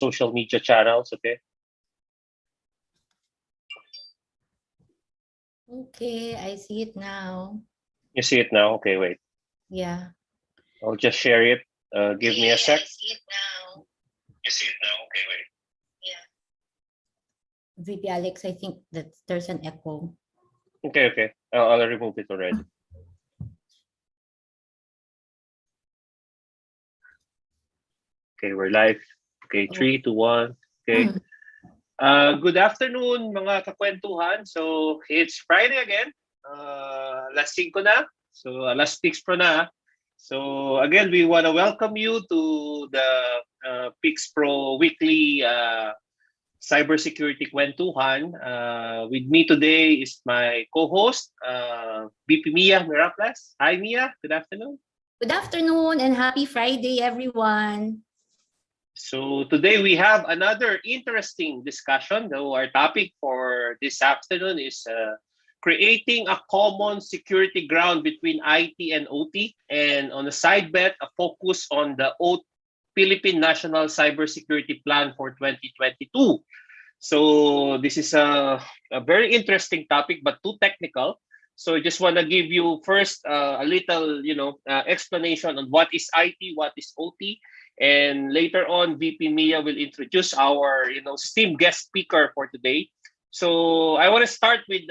social media channels. Okay. Okay, I see it now. You see it now? Okay, wait. Yeah. I'll just share it. Give me a sec. I see it now. You see it now? Okay, wait. Yeah. VP Alex, I think that there's an echo. Okay, okay. I'll remove it already. Okay, we're live. Okay, 3, 2, 1. Okay. Good afternoon, mga kakwentuhan. So, it's Friday again. Alas 5 na. So, alas 6 pro na. So, again, we want to welcome you to the Pix Pro weekly cybersecurity kwentuhan. With me today is my co-host, VP Mia Miraplas. Hi, Mia. Good afternoon. Good afternoon and happy Friday, everyone. So today we have another interesting discussion. Our topic for this afternoon is creating a common security ground between IT and OT, and on the side bet, a focus on the Philippine National Cybersecurity Plan for 2022. So this is a very interesting topic, but too technical. So I just want to give you first a little, explanation on what is IT, what is OT, and later on, VP Mia will introduce our, esteemed guest speaker for today. So I want to start with,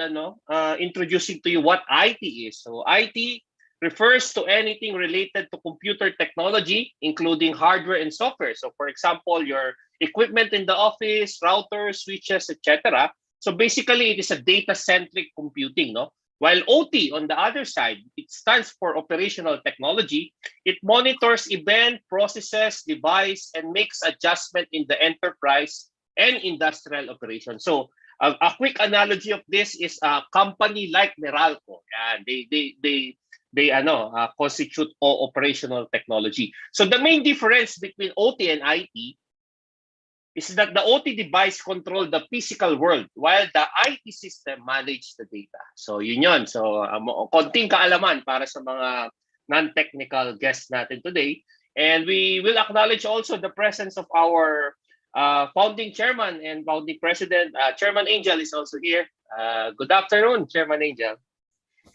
introducing to you what IT is. So IT refers to anything related to computer technology, including hardware and software. So for example, your equipment in the office, routers, switches, etc. So basically, it is a data-centric computing, no? While OT, on the other side, it stands for operational technology. It monitors event, processes, device, and makes adjustment in the enterprise and industrial operation. So a quick analogy of this is a company like Meralco. They constitute operational technology. So the main difference between OT and IT is that the OT device control the physical world while the IT system manage the data. So yun. So konting kaalaman para sa mga non-technical guests natin today. And we will acknowledge also the presence of our founding chairman and founding president. Chairman Angel is also here. Good afternoon, Chairman Angel.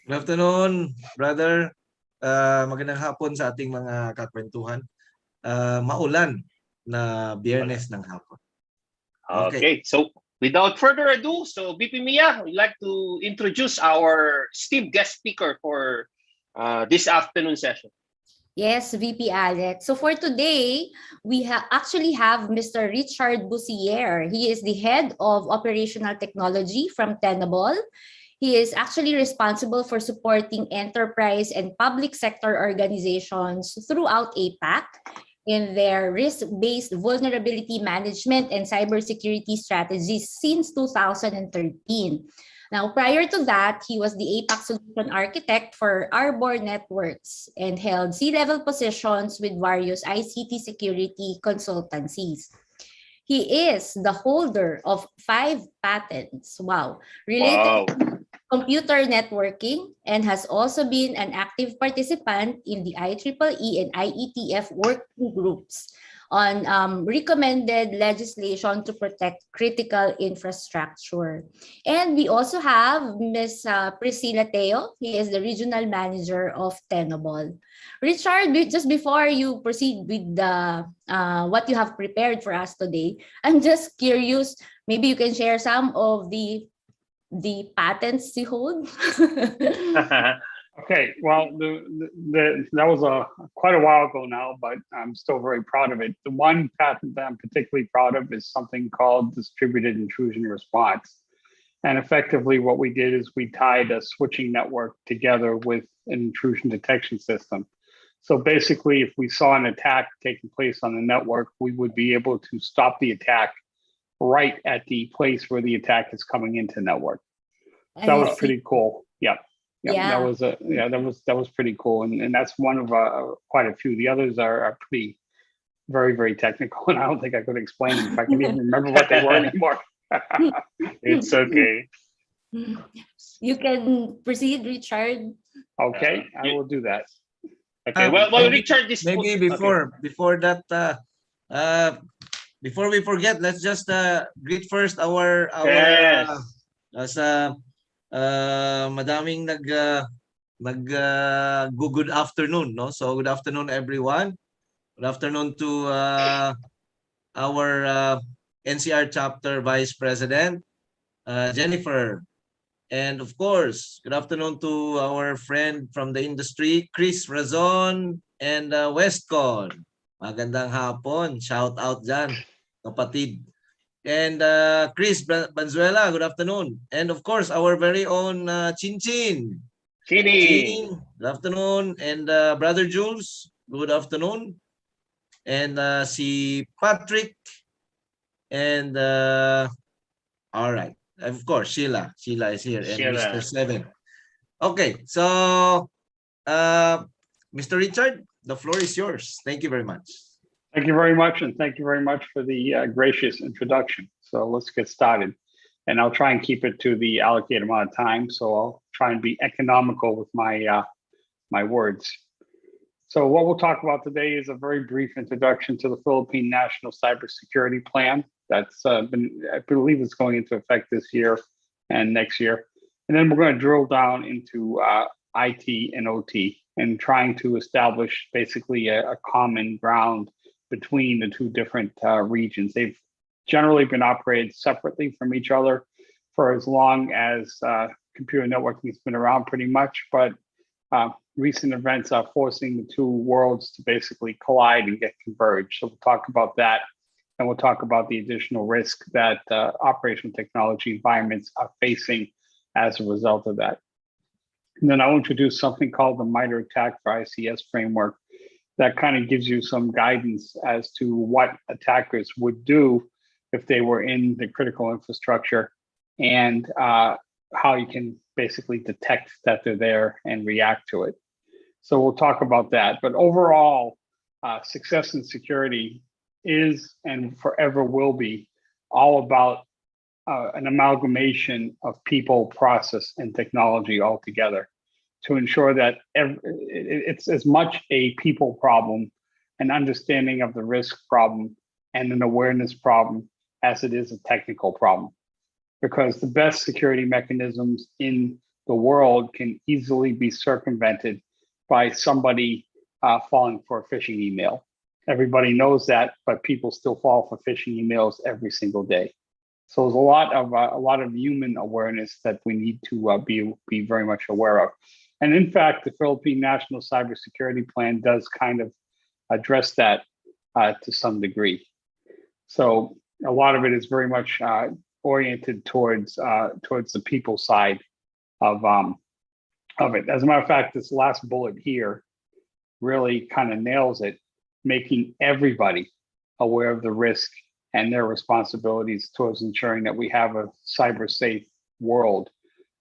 Good afternoon, brother. Magandang hapon sa ating mga kakwentuhan. Maulan na Biyernes ng hapon. Okay, so without further ado, so VP Mia, we'd like to introduce our esteemed guest speaker for this afternoon session. Yes, VP Alex. So for today, we actually have Mr. Richard Bussier. He is the head of operational technology from Tenable. He is actually responsible for supporting enterprise and public sector organizations throughout APAC in their risk-based vulnerability management and cybersecurity strategies since 2013. Now, prior to that, he was the APAC solution architect for Arbor Networks and held C-level positions with various ICT security consultancies. He is the holder of 5 patents, related to computer networking, and has also been an active participant in the IEEE and IETF working groups on recommended legislation to protect critical infrastructure. And we also have Ms. Priscilla Teo. He is the regional manager of Tenable. Richard, just before you proceed with the what you have prepared for us today, I'm just curious, maybe you can share some of the patents you hold. Okay, well, that was quite a while ago now, but I'm still very proud of it. The one patent that I'm particularly proud of is something called distributed intrusion response. And effectively what we did is we tied a switching network together with an intrusion detection system. So basically, if we saw an attack taking place on the network, we would be able to stop the attack right at the place where the attack is coming into network. That was pretty cool. Yeah. That was pretty cool, and that's one of quite a few. The others are pretty very, very technical, and I don't think I could explain them if I can even remember what they were anymore. It's okay. You can proceed, Richard. Okay, I will do that. Okay, well, Richard, this maybe before that, before we forget, let's just greet first our Yes. madaming good afternoon, no? So good afternoon, everyone. Good afternoon to our NCR chapter vice president, Jennifer. And of course, good afternoon to our friend from the industry, Chris Razon and Westcon. Magandang hapon. Shout out dyan, kapatid. And Chris Banzuela, good afternoon. And of course, our very own Chin Chin. Chini. Good afternoon. And Brother Jules, good afternoon. And si Patrick. And all right. Of course, Sheila. Sheila is here. And Sheila. Mr. Seven. Okay. So, Mr. Richard, the floor is yours. Thank you very much. Thank you very much, and thank you very much for the gracious introduction. So let's get started. And I'll try and keep it to the allocated amount of time. So I'll try and be economical with my my words. So what we'll talk about today is a very brief introduction to the Philippine National Cybersecurity Plan. That's I believe it's going into effect this year and next year. And then we're going to drill down into IT and OT and trying to establish basically a common ground between the two different regions. They've generally been operated separately from each other for as long as computer networking has been around pretty much, but recent events are forcing the two worlds to basically collide and get converged. So we'll talk about that, and we'll talk about the additional risk that operational technology environments are facing as a result of that. And then I'll introduce something called the MITRE ATT&CK for ICS framework that kind of gives you some guidance as to what attackers would do if they were in the critical infrastructure, and how you can basically detect that they're there and react to it. So we'll talk about that. But overall, success in security is and forever will be all about an amalgamation of people, process, and technology all together to ensure that it's as much a people problem, an understanding of the risk problem, and an awareness problem as it is a technical problem. Because the best security mechanisms in the world can easily be circumvented by somebody falling for a phishing email. Everybody knows that, but people still fall for phishing emails every single day. So there's a lot of human awareness that we need to be very much aware of. And in fact, the Philippine National Cybersecurity Plan does kind of address that to some degree. So a lot of it is very much oriented towards the people side of it. As a matter of fact, this last bullet here really kind of nails it, making everybody aware of the risk and their responsibilities towards ensuring that we have a cyber safe world.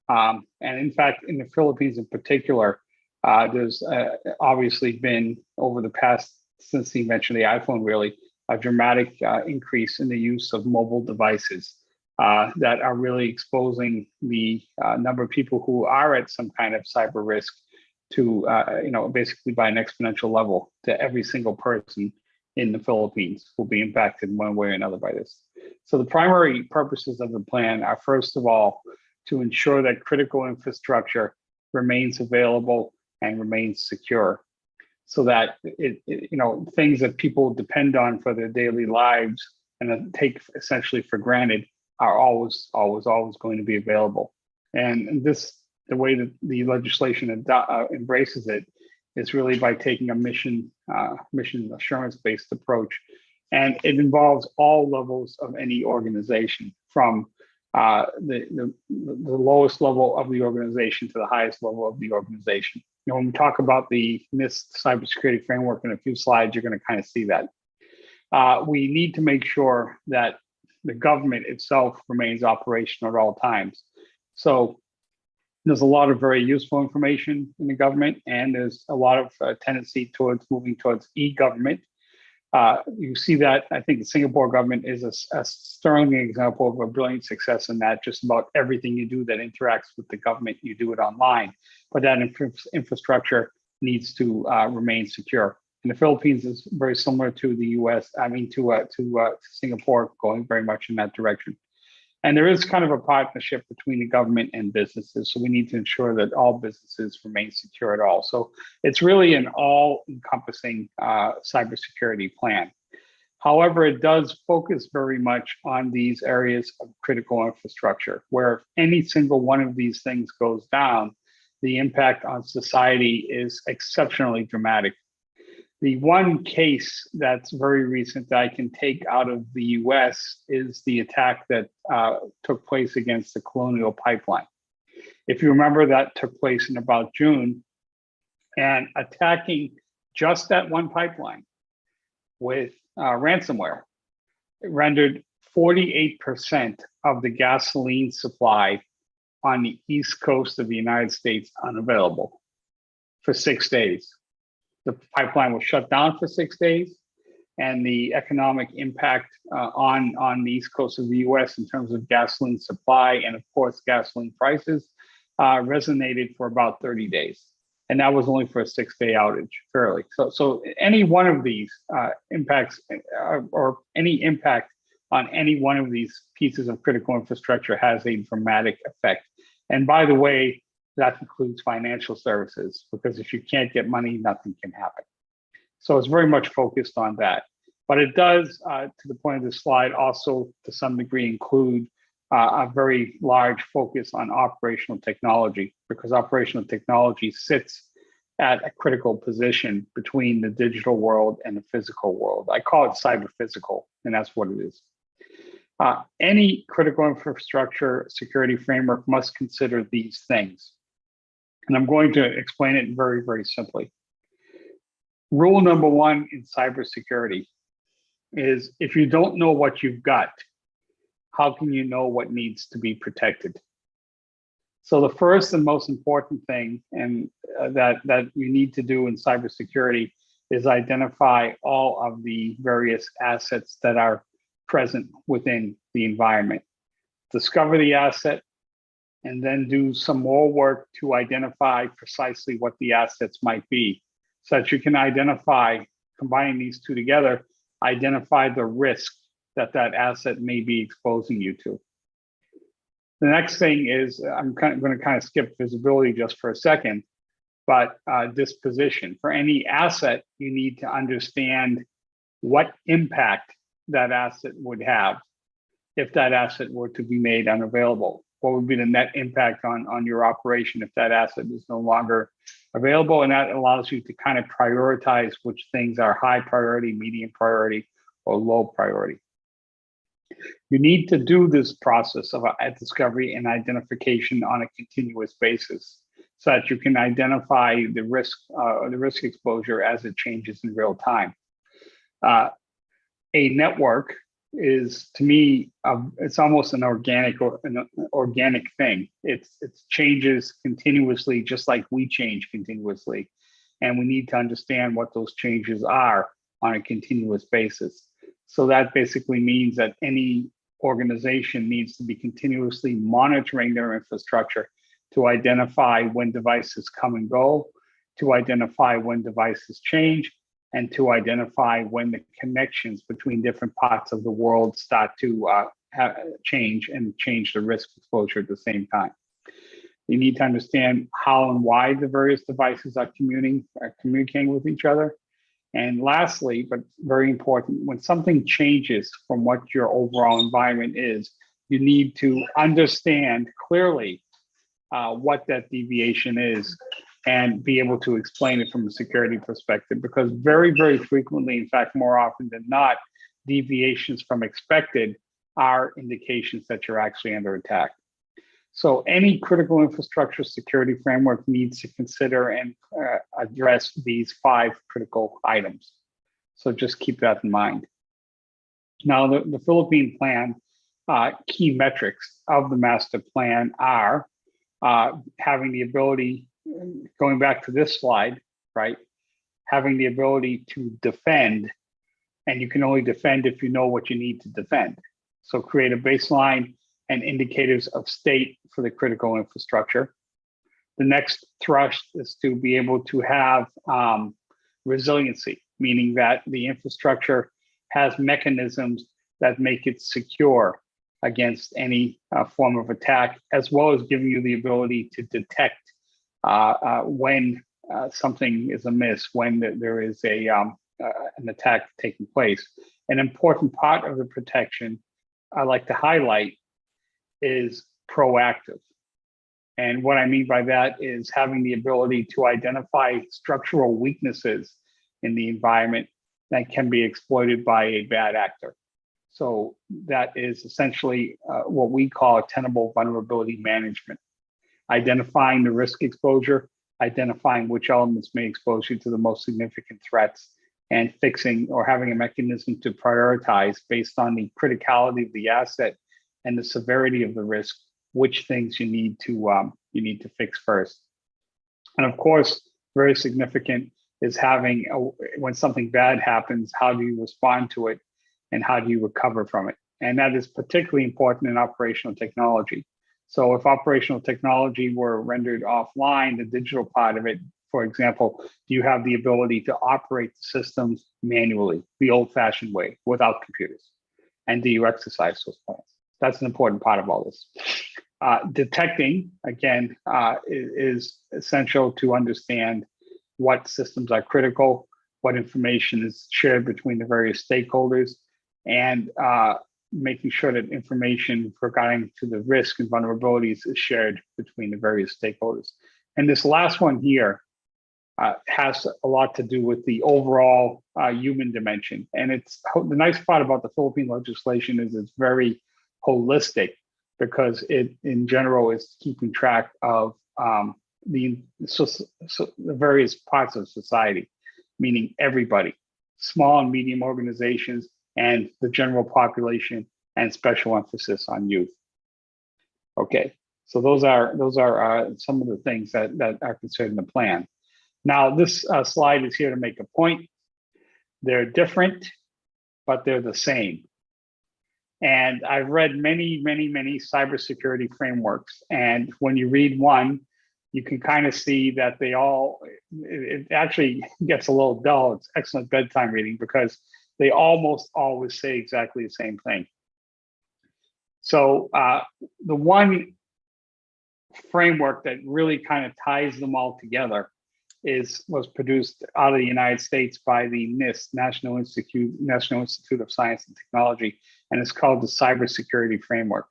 And in fact, in the Philippines in particular, there's obviously been over the past, since the invention of the iPhone, really, a dramatic increase in the use of mobile devices that are really exposing the number of people who are at some kind of cyber risk to, basically by an exponential level to every single person in the Philippines will be impacted one way or another by this. So the primary purposes of the plan are, first of all, to ensure that critical infrastructure remains available and remains secure, so that things that people depend on for their daily lives and take essentially for granted are always going to be available. And this, the way that the legislation embraces it, is really by taking a mission assurance-based approach, and it involves all levels of any organization, from the lowest level of the organization to the highest level of the organization. When we talk about the NIST cybersecurity framework in a few slides, you're going to kind of see that. We need to make sure that the government itself remains operational at all times. So there's a lot of very useful information in the government, and there's a lot of tendency towards moving towards e-government. You see that, I think the Singapore government is a sterling example of a brilliant success in that. Just about everything you do that interacts with the government, you do it online. But that infrastructure needs to remain secure. And the Philippines is very similar to the U.S. I mean, to Singapore, going very much in that direction. And there is kind of a partnership between the government and businesses. So we need to ensure that all businesses remain secure at all. So it's really an all-encompassing cybersecurity plan. However, it does focus very much on these areas of critical infrastructure, where if any single one of these things goes down, the impact on society is exceptionally dramatic. The one case that's very recent that I can take out of the US is the attack that took place against the Colonial Pipeline. If you remember, that took place in about June, and attacking just that one pipeline with ransomware, it rendered 48% of the gasoline supply on the East Coast of the United States unavailable for 6 days. The pipeline was shut down for 6 days, and the economic impact on the East Coast of the US in terms of gasoline supply and, of course, gasoline prices resonated for about 30 days. And that was only for a 6-day outage, fairly. So any one of these impacts or any impact on any one of these pieces of critical infrastructure has a dramatic effect. And by the way, that includes financial services, because if you can't get money, nothing can happen. So it's very much focused on that. But it does, to the point of the slide, also to some degree include a very large focus on operational technology, because operational technology sits at a critical position between the digital world and the physical world. I call it cyber physical, and that's what it is. Any critical infrastructure security framework must consider these things. And I'm going to explain it very, very simply. Rule number one in cybersecurity is, if you don't know what you've got, how can you know what needs to be protected? So the first and most important thing that you need to do in cybersecurity is identify all of the various assets that are present within the environment. Discover the asset, and then do some more work to identify precisely what the assets might be, so that you can identify, combining these two together, identify the risk that that asset may be exposing you to. The next thing is, I'm going to kind of skip visibility just for a second, but disposition. For any asset, you need to understand what impact that asset would have if that asset were to be made unavailable. What would be the net impact on your operation if that asset is no longer available? And that allows you to kind of prioritize which things are high priority, medium priority, or low priority. You need to do this process of discovery and identification on a continuous basis, so that you can identify the risk exposure as it changes in real time. A network is, to me, it's almost an organic thing. It changes continuously, just like we change continuously, and we need to understand what those changes are on a continuous basis. So that basically means that any organization needs to be continuously monitoring their infrastructure to identify when devices come and go, to identify when devices change, and to identify when the connections between different parts of the world start to change the risk exposure at the same time. You need to understand how and why the various devices are communicating with each other. And lastly, but very important, when something changes from what your overall environment is, you need to understand clearly what that deviation is and be able to explain it from a security perspective, because very, very frequently, in fact, more often than not, deviations from expected are indications that you're actually under attack. So any critical infrastructure security framework needs to consider and address these 5 critical items. So just keep that in mind. Now, the Philippine plan, key metrics of the master plan are having the ability, going back to this slide, right? Having the ability to defend, and you can only defend if you know what you need to defend. So create a baseline and indicators of state for the critical infrastructure. The next thrust is to be able to have resiliency. meaning that the infrastructure has mechanisms that make it secure against any form of attack, as well as giving you the ability to detect when something is amiss, when there is an attack taking place. An important part of the protection I like to highlight is proactive. And what I mean by that is having the ability to identify structural weaknesses in the environment that can be exploited by a bad actor. So that is essentially what we call tenable vulnerability management. Identifying the risk exposure, identifying which elements may expose you to the most significant threats, and fixing or having a mechanism to prioritize based on the criticality of the asset and the severity of the risk, which things you need to fix first. And of course, very significant is having when something bad happens, how do you respond to it and how do you recover from it? And that is particularly important in operational technology. So if operational technology were rendered offline, the digital part of it, for example, do you have the ability to operate the systems manually, the old-fashioned way, without computers? And do you exercise those plans? That's an important part of all this. Detecting, again, is essential to understand what systems are critical, what information is shared between the various stakeholders, and making sure that information regarding to the risk and vulnerabilities is shared between the various stakeholders. And this last one here has a lot to do with the overall human dimension. And it's the nice part about the Philippine legislation is it's very holistic because it, in general, is keeping track of the various parts of society, meaning everybody, small and medium organizations, and the general population, and special emphasis on youth. Okay, so those are some of the things that are considered in the plan. Now, this slide is here to make a point. They're different, but they're the same. And I've read many cybersecurity frameworks. And when you read one, you can kind of see that they all, it actually gets a little dull. It's excellent bedtime reading because they almost always say exactly the same thing. So the one framework that really kind of ties them all together was produced out of the United States by the NIST, National Institute of Science and Technology, and it's called the Cybersecurity Framework.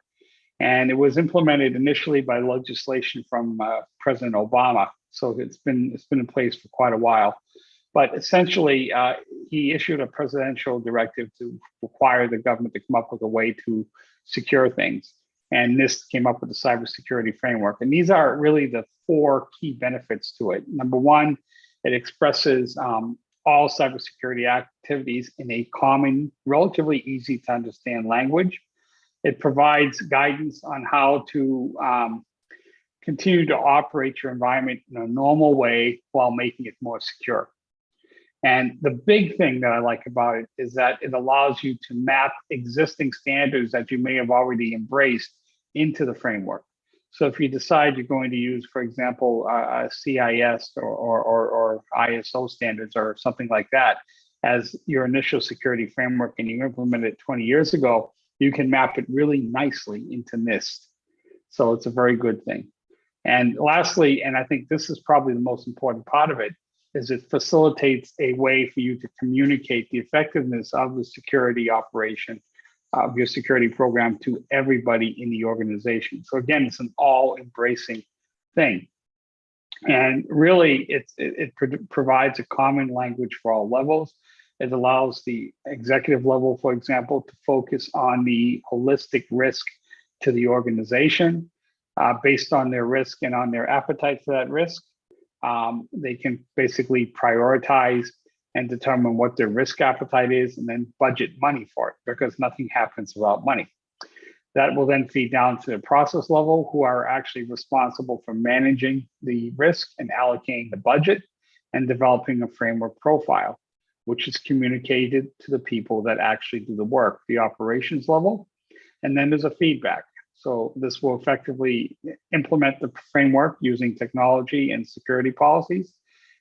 And it was implemented initially by legislation from President Obama, so it's been in place for quite a while. But essentially, he issued a presidential directive to require the government to come up with a way to secure things. And NIST came up with the cybersecurity framework. And these are really the four key benefits to it. Number one, it expresses all cybersecurity activities in a common, relatively easy to understand language. It provides guidance on how to continue to operate your environment in a normal way while making it more secure. And the big thing that I like about it is that it allows you to map existing standards that you may have already embraced into the framework. So if you decide you're going to use, for example, CIS or ISO standards or something like that as your initial security framework and you implemented it 20 years ago, you can map it really nicely into NIST. So it's a very good thing. And lastly, and I think this is probably the most important part of it, is it facilitates a way for you to communicate the effectiveness of the security operation of your security program to everybody in the organization. So again, it's an all-embracing thing. And really, it provides a common language for all levels. It allows the executive level, for example, to focus on the holistic risk to the organization based on their risk and on their appetite for that risk. They can basically prioritize and determine what their risk appetite is and then budget money for it because nothing happens without money. That will then feed down to the process level who are actually responsible for managing the risk and allocating the budget and developing a framework profile, which is communicated to the people that actually do the work, the operations level. And then there's a feedback. So this will effectively implement the framework using technology and security policies.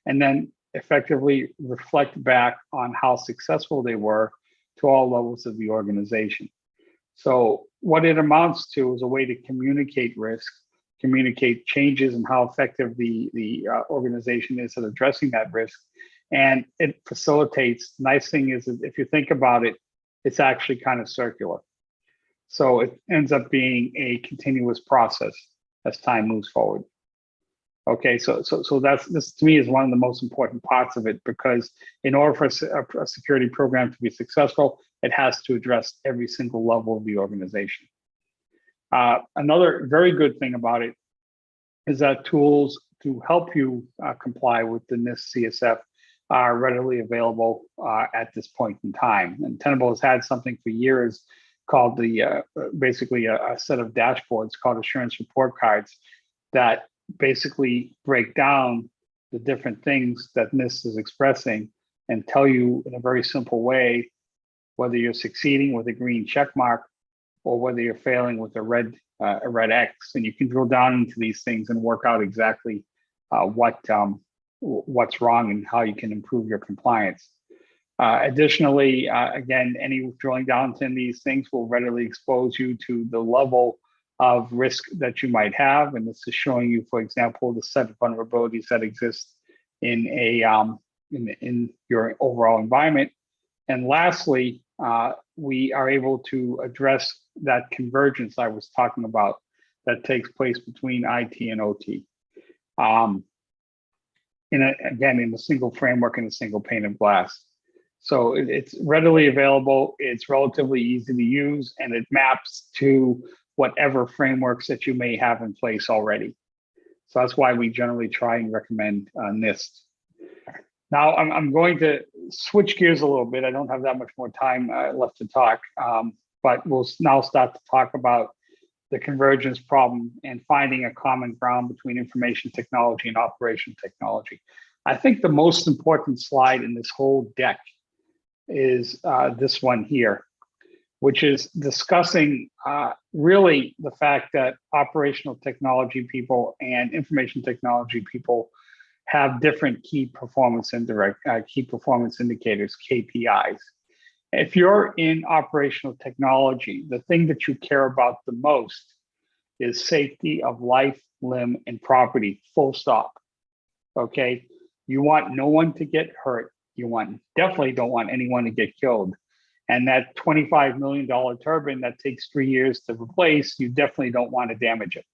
And then effectively reflect back on how successful they were to all levels of the organization. So what it amounts to is a way to communicate risk, communicate changes in how effective the organization is at addressing that risk. And it facilitates, the nice thing is that if you think about it, it's actually kind of circular. So it ends up being a continuous process as time moves forward. Okay, so this to me is one of the most important parts of it, because in order for a security program to be successful, it has to address every single level of the organization. Another very good thing about it is that tools to help you comply with the NIST CSF are readily available at this point in time. And Tenable has had something for years called the basically a set of dashboards called assurance report cards that basically break down the different things that NIST is expressing and tell you in a very simple way whether you're succeeding with a green check mark or whether you're failing with a red X. And you can drill down into these things and work out exactly what's wrong and how you can improve your compliance. Additionally, again, any drilling down into these things will readily expose you to the level of risk that you might have. And this is showing you, for example, the set of vulnerabilities that exist in your overall environment. And lastly, we are able to address that convergence I was talking about that takes place between IT and OT. Again, in a single framework and a single pane of glass. So it's readily available, it's relatively easy to use, and it maps to whatever frameworks that you may have in place already. So that's why we generally try and recommend NIST. Now I'm going to switch gears a little bit. I don't have that much more time left to talk, but we'll now start to talk about the convergence problem and finding a common ground between information technology and operation technology. I think the most important slide in this whole deck is this one here, which is discussing really the fact that operational technology people and information technology people have different key performance indicators, KPIs. If you're in operational technology, the thing that you care about the most is safety of life, limb, and property, full stop. Okay, you want no one to get hurt. You definitely don't want anyone to get killed. And that $25 million turbine that takes 3 years to replace, you definitely don't want to damage it,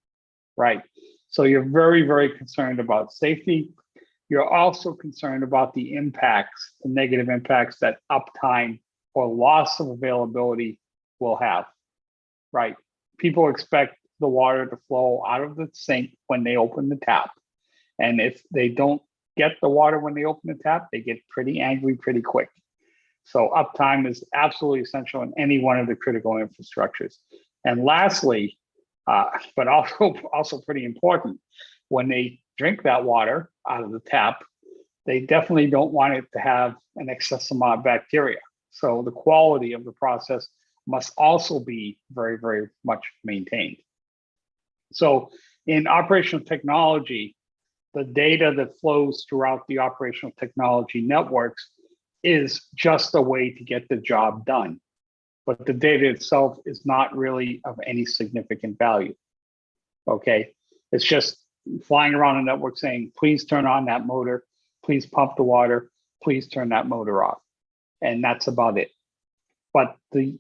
right? So you're very, very concerned about safety. You're also concerned about the impacts, the negative impacts that uptime or loss of availability will have, right? People expect the water to flow out of the sink when they open the tap. And if they don't get the water when they open the tap, they get pretty angry pretty quick. So uptime is absolutely essential in any one of the critical infrastructures. And lastly, but also pretty important, when they drink that water out of the tap, they definitely don't want it to have an excess amount of bacteria. So the quality of the process must also be very, very much maintained. So in operational technology, the data that flows throughout the operational technology networks is just a way to get the job done. But the data itself is not really of any significant value. Okay, it's just flying around a network saying, please turn on that motor, please pump the water, please turn that motor off. And that's about it. But the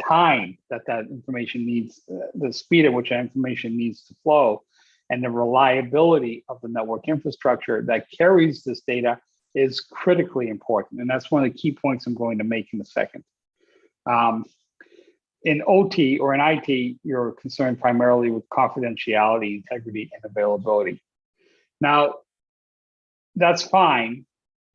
time that information needs, the speed at which that information needs to flow, and the reliability of the network infrastructure that carries this data is critically important. And that's one of the key points I'm going to make in a second. In OT or in IT, you're concerned primarily with confidentiality, integrity, and availability. Now, that's fine,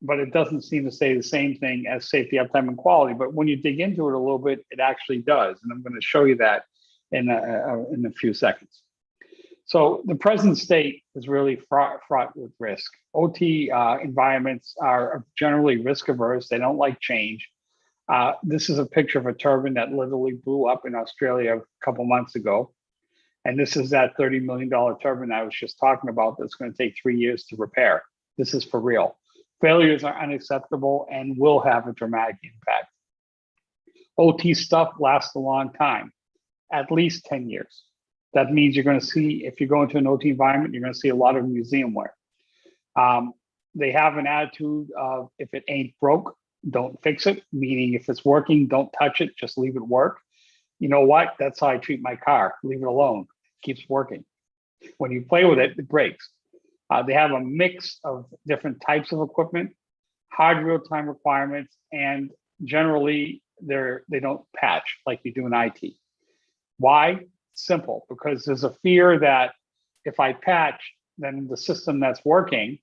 but it doesn't seem to say the same thing as safety, uptime, and quality. But when you dig into it a little bit, it actually does. And I'm going to show you that in a few seconds. So the present state is really fraught with risk. OT environments are generally risk averse. They don't like change. This is a picture of a turbine that literally blew up in Australia a couple months ago. And this is that $30 million turbine I was just talking about that's going to take 3 years to repair. This is for real. Failures are unacceptable and will have a dramatic impact. OT stuff lasts a long time, at least 10 years. That means you're going to see, if you go into an OT environment, you're going to see a lot of museumware. They have an attitude of, if it ain't broke, don't fix it, meaning if it's working, don't touch it, just leave it work. You know what? That's how I treat my car. Leave it alone. It keeps working. When you play with it, it breaks. They have a mix of different types of equipment, hard real-time requirements, and generally they don't patch like you do in IT. Why? Simple, because there's a fear that if I patch, then the system that's working,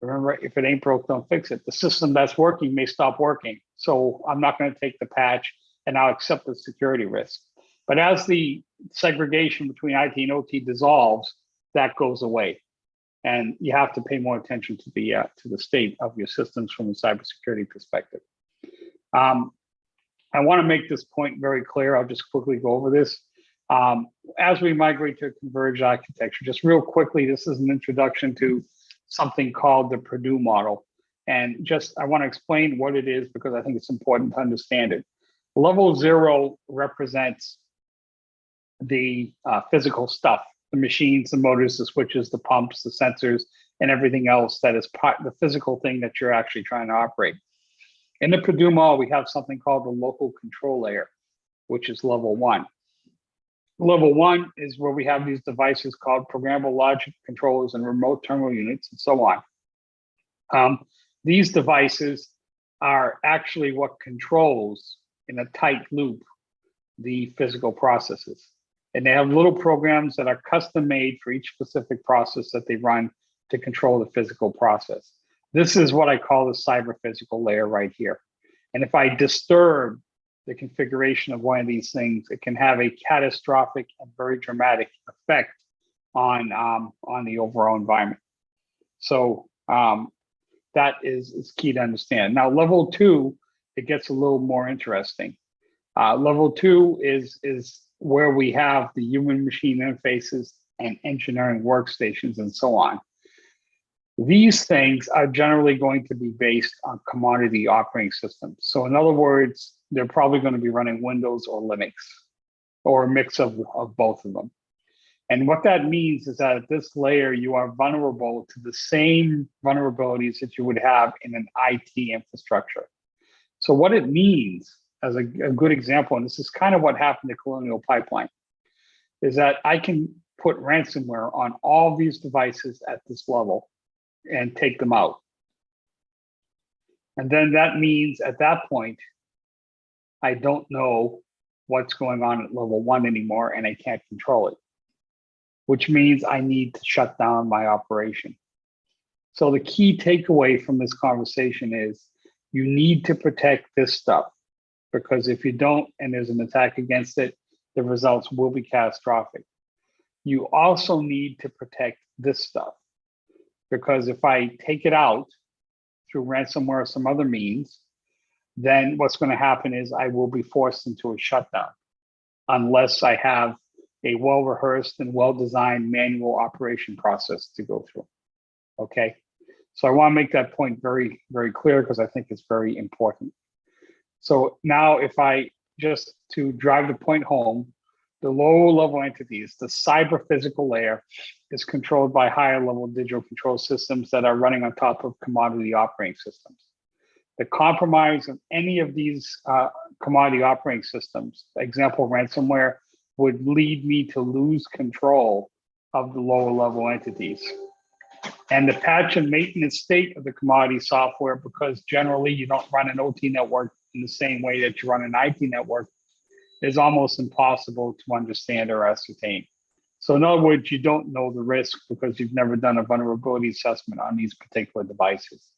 remember, if it ain't broke, don't fix it. The system that's working may stop working. So I'm not going to take the patch and I'll accept the security risk. But as the segregation between IT and OT dissolves, that goes away. And you have to pay more attention to the state of your systems from a cybersecurity perspective. I want to make this point very clear. I'll just quickly go over this. As we migrate to a converged architecture, just real quickly, this is an introduction to something called the Purdue model. And just, I want to explain what it is because I think it's important to understand it. Level 0 represents the physical stuff, the machines, the motors, the switches, the pumps, the sensors, and everything else that is the physical thing that you're actually trying to operate. In the Purdue model, we have something called the local control layer, which is level 1. Level 1 is where we have these devices called programmable logic controllers and remote terminal units and so on. These devices are actually what controls in a tight loop the physical processes. And they have little programs that are custom made for each specific process that they run to control the physical process. This is what I call the cyber physical layer right here. And if I disturb the configuration of one of these things, it can have a catastrophic and very dramatic effect on the overall environment. So that is key to understand. Now, level 2, it gets a little more interesting. Level 2 is where we have the human machine interfaces and engineering workstations and so on. These things are generally going to be based on commodity operating systems. So in other words, they're probably going to be running Windows or Linux or a mix of both of them. And what that means is that at this layer, you are vulnerable to the same vulnerabilities that you would have in an IT infrastructure. So what it means, as a good example, and this is kind of what happened to Colonial Pipeline, is that I can put ransomware on all these devices at this level and take them out. And then that means at that point, I don't know what's going on at level 1 anymore and I can't control it, which means I need to shut down my operation. So the key takeaway from this conversation is you need to protect this stuff, because if you don't and there's an attack against it, the results will be catastrophic. You also need to protect this stuff, because if I take it out through ransomware or some other means, then what's going to happen is I will be forced into a shutdown unless I have a well-rehearsed and well-designed manual operation process to go through. Okay, so I want to make that point very, very clear because I think it's very important. So now if I just to drive the point home, the lower level entities, the cyber physical layer is controlled by higher level digital control systems that are running on top of commodity operating systems. The compromise of any of these commodity operating systems, example ransomware, would lead me to lose control of the lower level entities. And the patch and maintenance state of the commodity software, because generally you don't run an OT network in the same way that you run an IT network, is almost impossible to understand or ascertain. So in other words, you don't know the risk because you've never done a vulnerability assessment on these particular devices.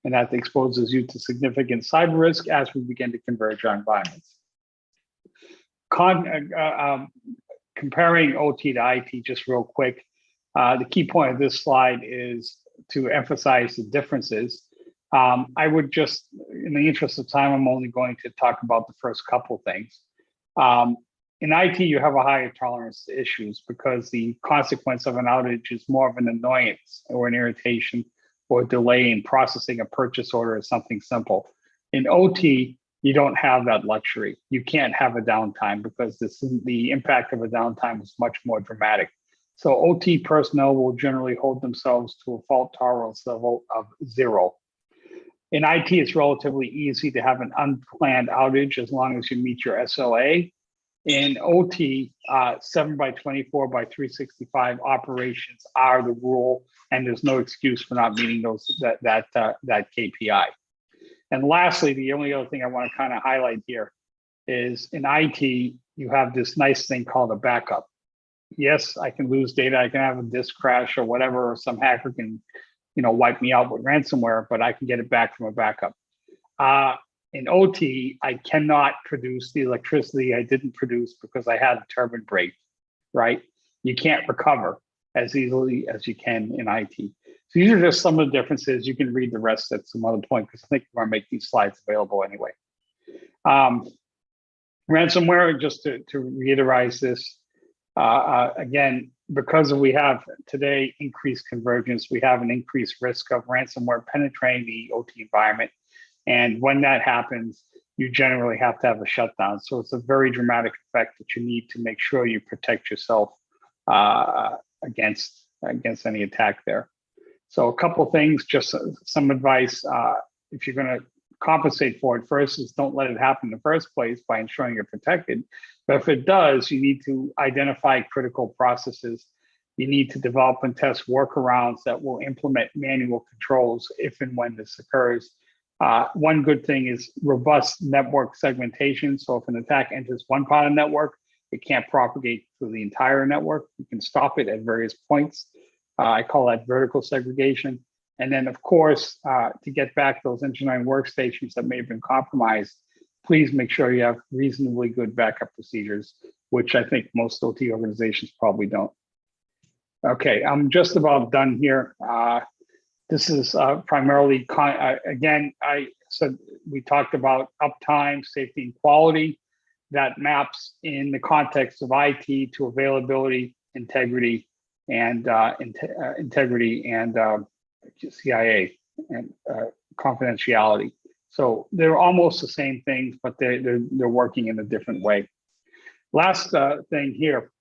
And that exposes you to significant cyber risk as we begin to converge our environments. Comparing OT to IT, just real quick, the key point of this slide is to emphasize the differences. I would just, in the interest of time, I'm only going to talk about the first couple things. In IT, you have a higher tolerance to issues because the consequence of an outage is more of an annoyance or an irritation or delay in processing a purchase order is something simple. In OT, you don't have that luxury. You can't have a downtime because the impact of a downtime is much more dramatic. So OT personnel will generally hold themselves to a fault tolerance level of 0. In IT, it's relatively easy to have an unplanned outage as long as you meet your SLA. In OT, 7 by 24 by 365 operations are the rule, and there's no excuse for not meeting that KPI. And lastly, the only other thing I want to kind of highlight here is in IT, you have this nice thing called a backup. Yes, I can lose data, I can have a disk crash or whatever, or some hacker can, wipe me out with ransomware, but I can get it back from a backup. In OT, I cannot produce the electricity I didn't produce because I had a turbine break, right? You can't recover as easily as you can in IT. So these are just some of the differences. You can read the rest at some other point because I think we're going to make these slides available anyway. Ransomware, just to reiterate this, again, because we have today increased convergence, we have an increased risk of ransomware penetrating the OT environment. And when that happens, you generally have to have a shutdown. So it's a very dramatic effect that you need to make sure you protect yourself against any attack there. So a couple of things, just some advice. If you're going to compensate for it, first is don't let it happen in the first place by ensuring you're protected. But if it does, you need to identify critical processes. You need to develop and test workarounds that will implement manual controls if and when this occurs. One good thing is robust network segmentation. So if an attack enters one part of the network, it can't propagate through the entire network. You can stop it at various points. I call that vertical segregation. And then, of course, to get back those engineering workstations that may have been compromised, please make sure you have reasonably good backup procedures, which I think most OT organizations probably don't. Okay, I'm just about done here. This is primarily, again, I said we talked about uptime, safety, and quality. That maps in the context of IT to availability, integrity, and CIA and confidentiality. So they're almost the same things, but they're working in a different way. Last thing here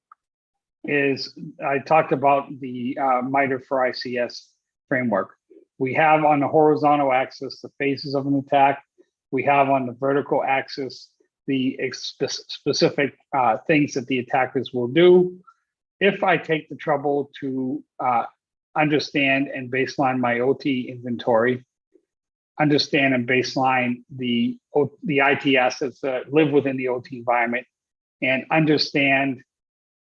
is I talked about the MITRE for ICS framework. We have on the horizontal axis the phases of an attack. We have on the vertical axis the specific things that the attackers will do. If I take the trouble to understand and baseline my OT inventory, understand and baseline the IT assets that live within the OT environment, and understand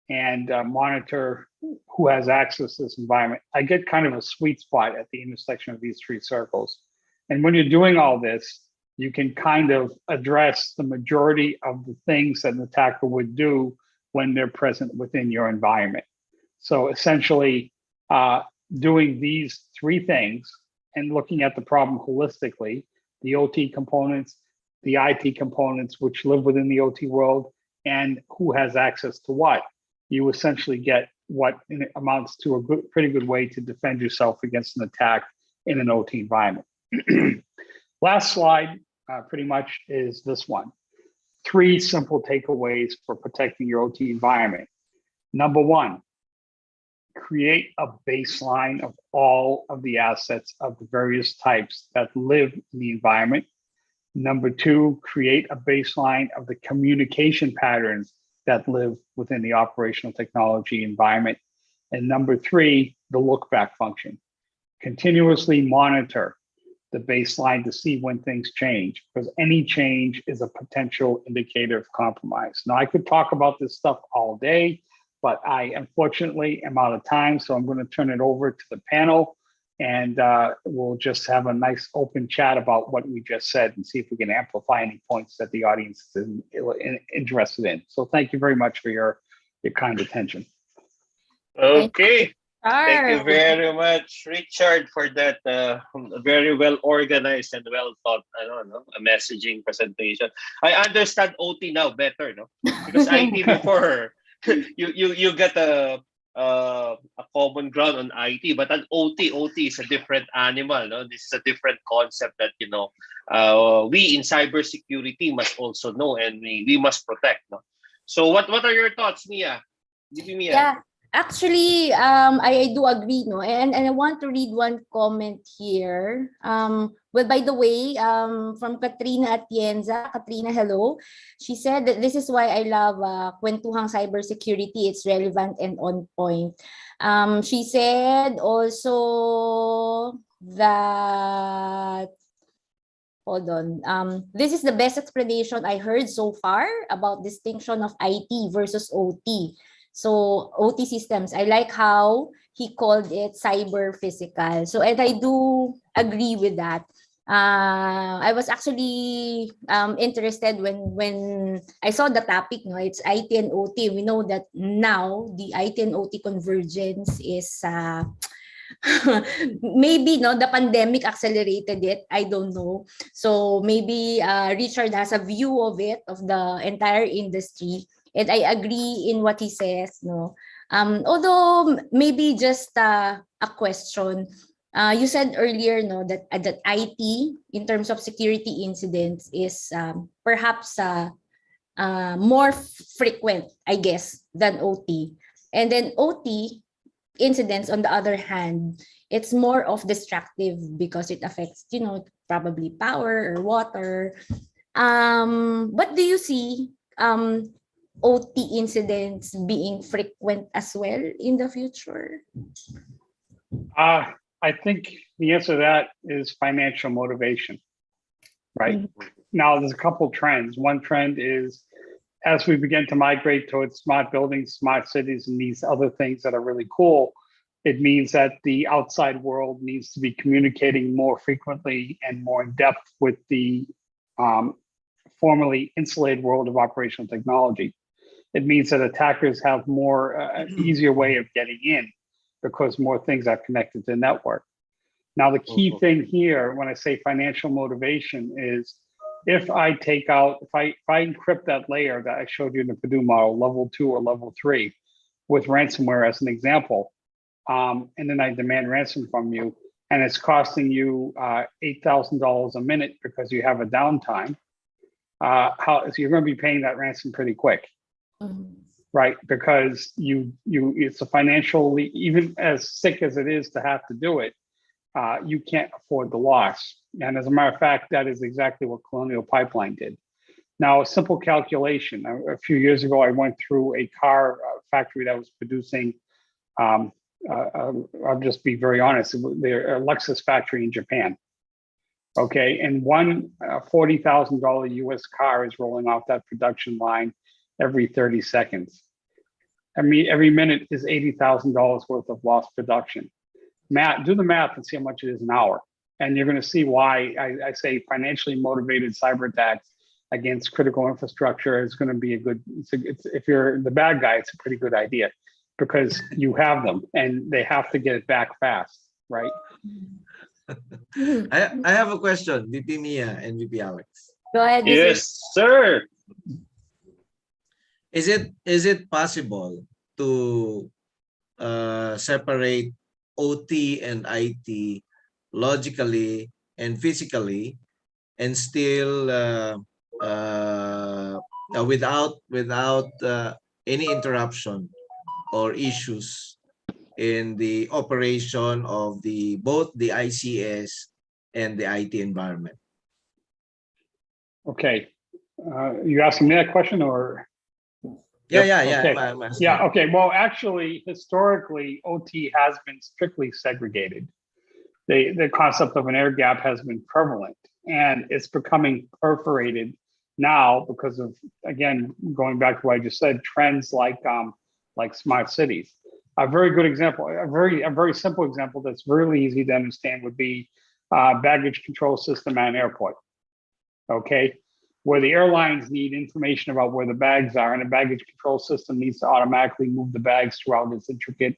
and monitor who has access to this environment, I get kind of a sweet spot at the intersection of these three circles. And when you're doing all this, you can kind of address the majority of the things that an attacker would do when they're present within your environment. So essentially, doing these three things and looking at the problem holistically, the OT components, the IT components, which live within the OT world, and who has access to what, you essentially get what amounts to a pretty good way to defend yourself against an attack in an OT environment. Last slide pretty much is this one. 3 simple takeaways for protecting your OT environment. Number 1, create a baseline of all of the assets of the various types that live in the environment. Number 2, create a baseline of the communication patterns that live within the operational technology environment. And number 3, the look back function. Continuously monitor the baseline to see when things change, because any change is a potential indicator of compromise. Now, I could talk about this stuff all day, but I unfortunately am out of time. So I'm going to turn it over to the panel, and we'll just have a nice open chat about what we just said and see if we can amplify any points that the audience is interested in. So thank you very much for your kind attention. Okay. Thank you very much, Richard, for that very well organized and well thought, a messaging presentation. I understand OT now better, no? Because IT before, you get a a common ground on IT, but an OT is a different animal. No, this is a different concept that we in cybersecurity must also know, and we must protect. No, so what are your thoughts, Mia? Give me Mia. Yeah, actually, I do agree, no, and I want to read one comment here. Well, by the way, from Katrina Atienza. Katrina, hello. She said that this is why I love Kwentuhang Cybersecurity. It's relevant and on point. She said also that, hold on. This is the best explanation I heard so far about distinction of IT versus OT. So OT systems, I like how he called it cyber physical. So, and I do agree with that. I was actually interested when I saw the topic. No, it's IT and OT. We know that now the IT and OT convergence is maybe no, the pandemic accelerated it. I don't know. So maybe Richard has a view of it, of the entire industry, and I agree in what he says. No, although maybe just a question. You said earlier, no, that IT in terms of security incidents is perhaps more frequent, I guess, than OT, and then OT incidents, on the other hand, it's more of destructive because it affects, probably power or water. But do you see OT incidents being frequent as well in the future? I think the answer to that is financial motivation, right? Mm-hmm. Now, there's a couple trends. One trend is as we begin to migrate towards smart buildings, smart cities, and these other things that are really cool, it means that the outside world needs to be communicating more frequently and more in depth with the formerly insulated world of operational technology. It means that attackers have easier way of getting in because more things are connected to the network. Now, the key thing here, when I say financial motivation, is if I encrypt that layer that I showed you in the Purdue model, level 2 or level 3, with ransomware as an example, and then I demand ransom from you, and it's costing you $8,000 a minute because you have a downtime, so you're going to be paying that ransom pretty quick, right? Because it's a financially, even as sick as it is to have to do it, you can't afford the loss. And as a matter of fact, that is exactly what Colonial Pipeline did. Now, a simple calculation. A few years ago, I went through a car factory that was producing, I'll just be very honest, they're a Lexus factory in Japan. Okay, and one $40,000 US car is rolling off that production line every 30 seconds. I mean, every minute is $80,000 worth of lost production. Do the math and see how much it is an hour. And you're going to see why I say financially motivated cyber attacks against critical infrastructure is going to be if you're the bad guy, it's a pretty good idea because you have them and they have to get it back fast, right? I have a question, VP Mia and VP Alex. Go ahead. Yes, sir. Is it possible to separate OT and IT logically and physically, and still without any interruption or issues in the operation of both the ICS and the IT environment? Okay, you asking me that question or? Yeah. Okay. Okay. Well, actually, historically, OT has been strictly segregated. The concept of an air gap has been prevalent, and it's becoming perforated now because of, again, going back to what I just said, trends like smart cities. A very good example, a very simple example that's really easy to understand would be baggage control system at an airport. Okay. Where the airlines need information about where the bags are, and the baggage control system needs to automatically move the bags throughout this intricate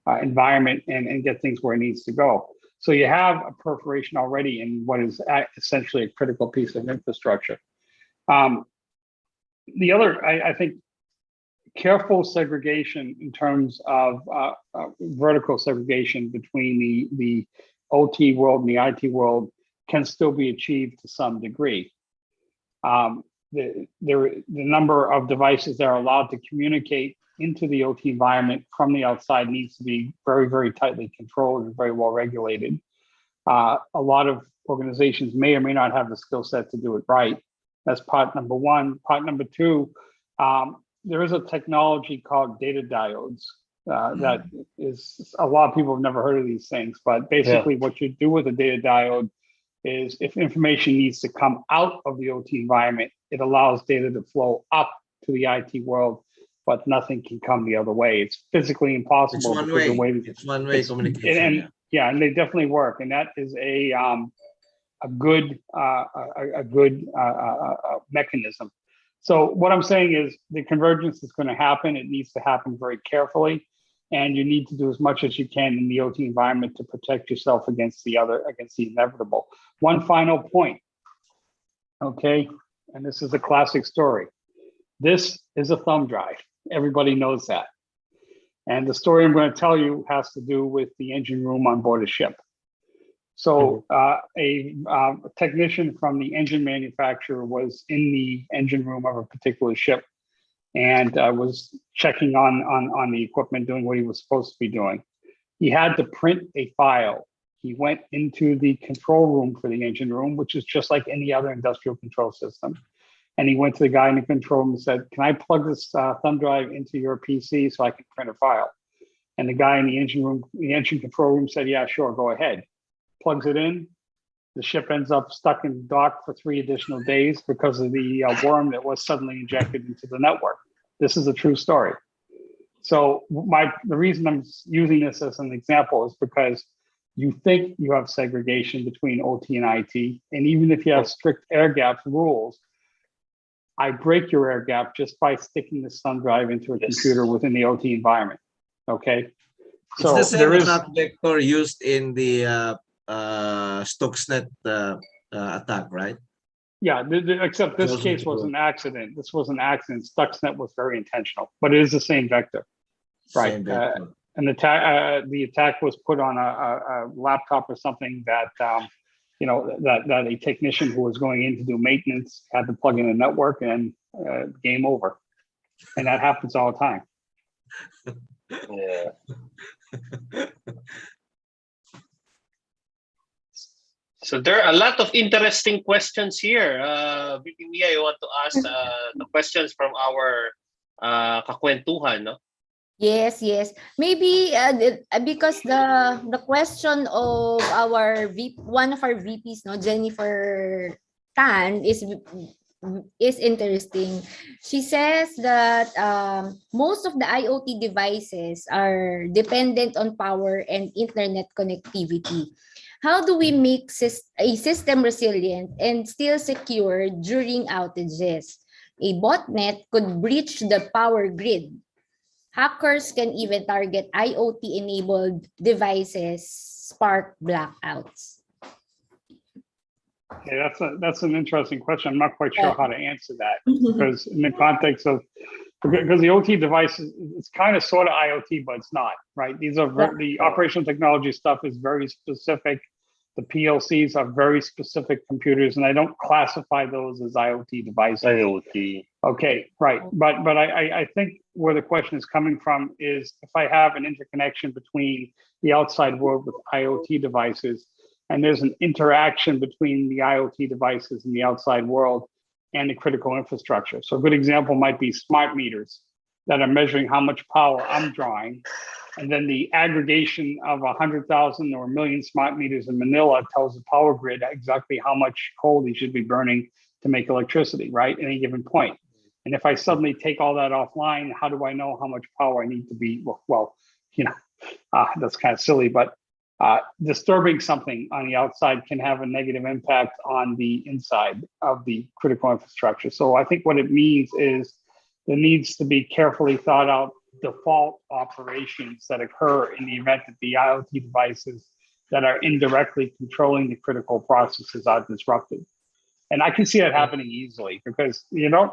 environment and get things where it needs to go. So you have a perforation already in what is essentially a critical piece of infrastructure. The other, I think, careful segregation in terms of vertical segregation between the OT world and the IT world can still be achieved to some degree. The number of devices that are allowed to communicate into the OT environment from the outside needs to be very, very tightly controlled and very well regulated. A lot of organizations may or may not have the skill set to do it right. That's part number one. Part number two, there is a technology called data diodes that is, a lot of people have never heard of these things, but basically what you do with a data diode is if information needs to come out of the OT environment, it allows data to flow up to the IT world, but nothing can come the other way. It's physically impossible. It's one way. It's one-way communication. And they definitely work. And that is a good mechanism. So what I'm saying is the convergence is going to happen. It needs to happen very carefully. And you need to do as much as you can in the OT environment to protect yourself against the inevitable. One final point, okay? And this is a classic story. This is a thumb drive. Everybody knows that. And the story I'm going to tell you has to do with the engine room on board a ship. So a technician from the engine manufacturer was in the engine room of a particular ship and was checking on the equipment, doing what he was supposed to be doing. He had to print a file. He went into the control room for the engine room, which is just like any other industrial control system. And he went to the guy in the control room and said, "Can I plug this thumb drive into your PC so I can print a file?" And the guy in the engine control room said, "Yeah, sure, go ahead." Plugs it in. The ship ends up stuck in dock for 3 additional days because of the worm that was suddenly injected into the network. This is a true story. So the reason I'm using this as an example is because you think you have segregation between OT and IT, and even if you have strict air gap rules, I break your air gap just by sticking this thumb drive into a computer within the OT environment. Okay. So it's the same attack vector used in the Stuxnet attack, right? Yeah, except this case was an accident. This was an accident. Stuxnet was very intentional, but it is the same vector, right? Same vector. And the attack was put on a laptop or something that that a technician who was going in to do maintenance had to plug in a network, and game over. And that happens all the time. Yeah. So there are a lot of interesting questions here. VP Mia, I want to ask the questions from our kakwentuhan, no? Yes. Maybe because the question of our one of our VPs, no, Jennifer Tan, is interesting. She says that most of the IoT devices are dependent on power and internet connectivity. How do we make a system resilient and still secure during outages? A botnet could breach the power grid. Hackers can even target IoT-enabled devices, spark blackouts. Yeah, that's an interesting question. I'm not quite sure how to answer that because in the context of because the OT devices, it's kind of sort of IoT, but it's not, right? These are the operational technology stuff is very specific. The PLCs are very specific computers, and I don't classify those as IoT devices. IoT. Okay, right. But I think where the question is coming from is if I have an interconnection between the outside world with IoT devices, and there's an interaction between the IoT devices and the outside world and the critical infrastructure. So a good example might be smart meters that are measuring how much power I'm drawing. And then the aggregation of 100,000 or 1 million smart meters in Manila tells the power grid exactly how much coal they should be burning to make electricity, right, at any given point. And if I suddenly take all that offline, how do I know how much power I need to be? Well, that's kind of silly, but disturbing something on the outside can have a negative impact on the inside of the critical infrastructure. So I think what it means is there needs to be carefully thought out default operations that occur in the event that the IoT devices that are indirectly controlling the critical processes are disrupted. And I can see that happening easily because you don't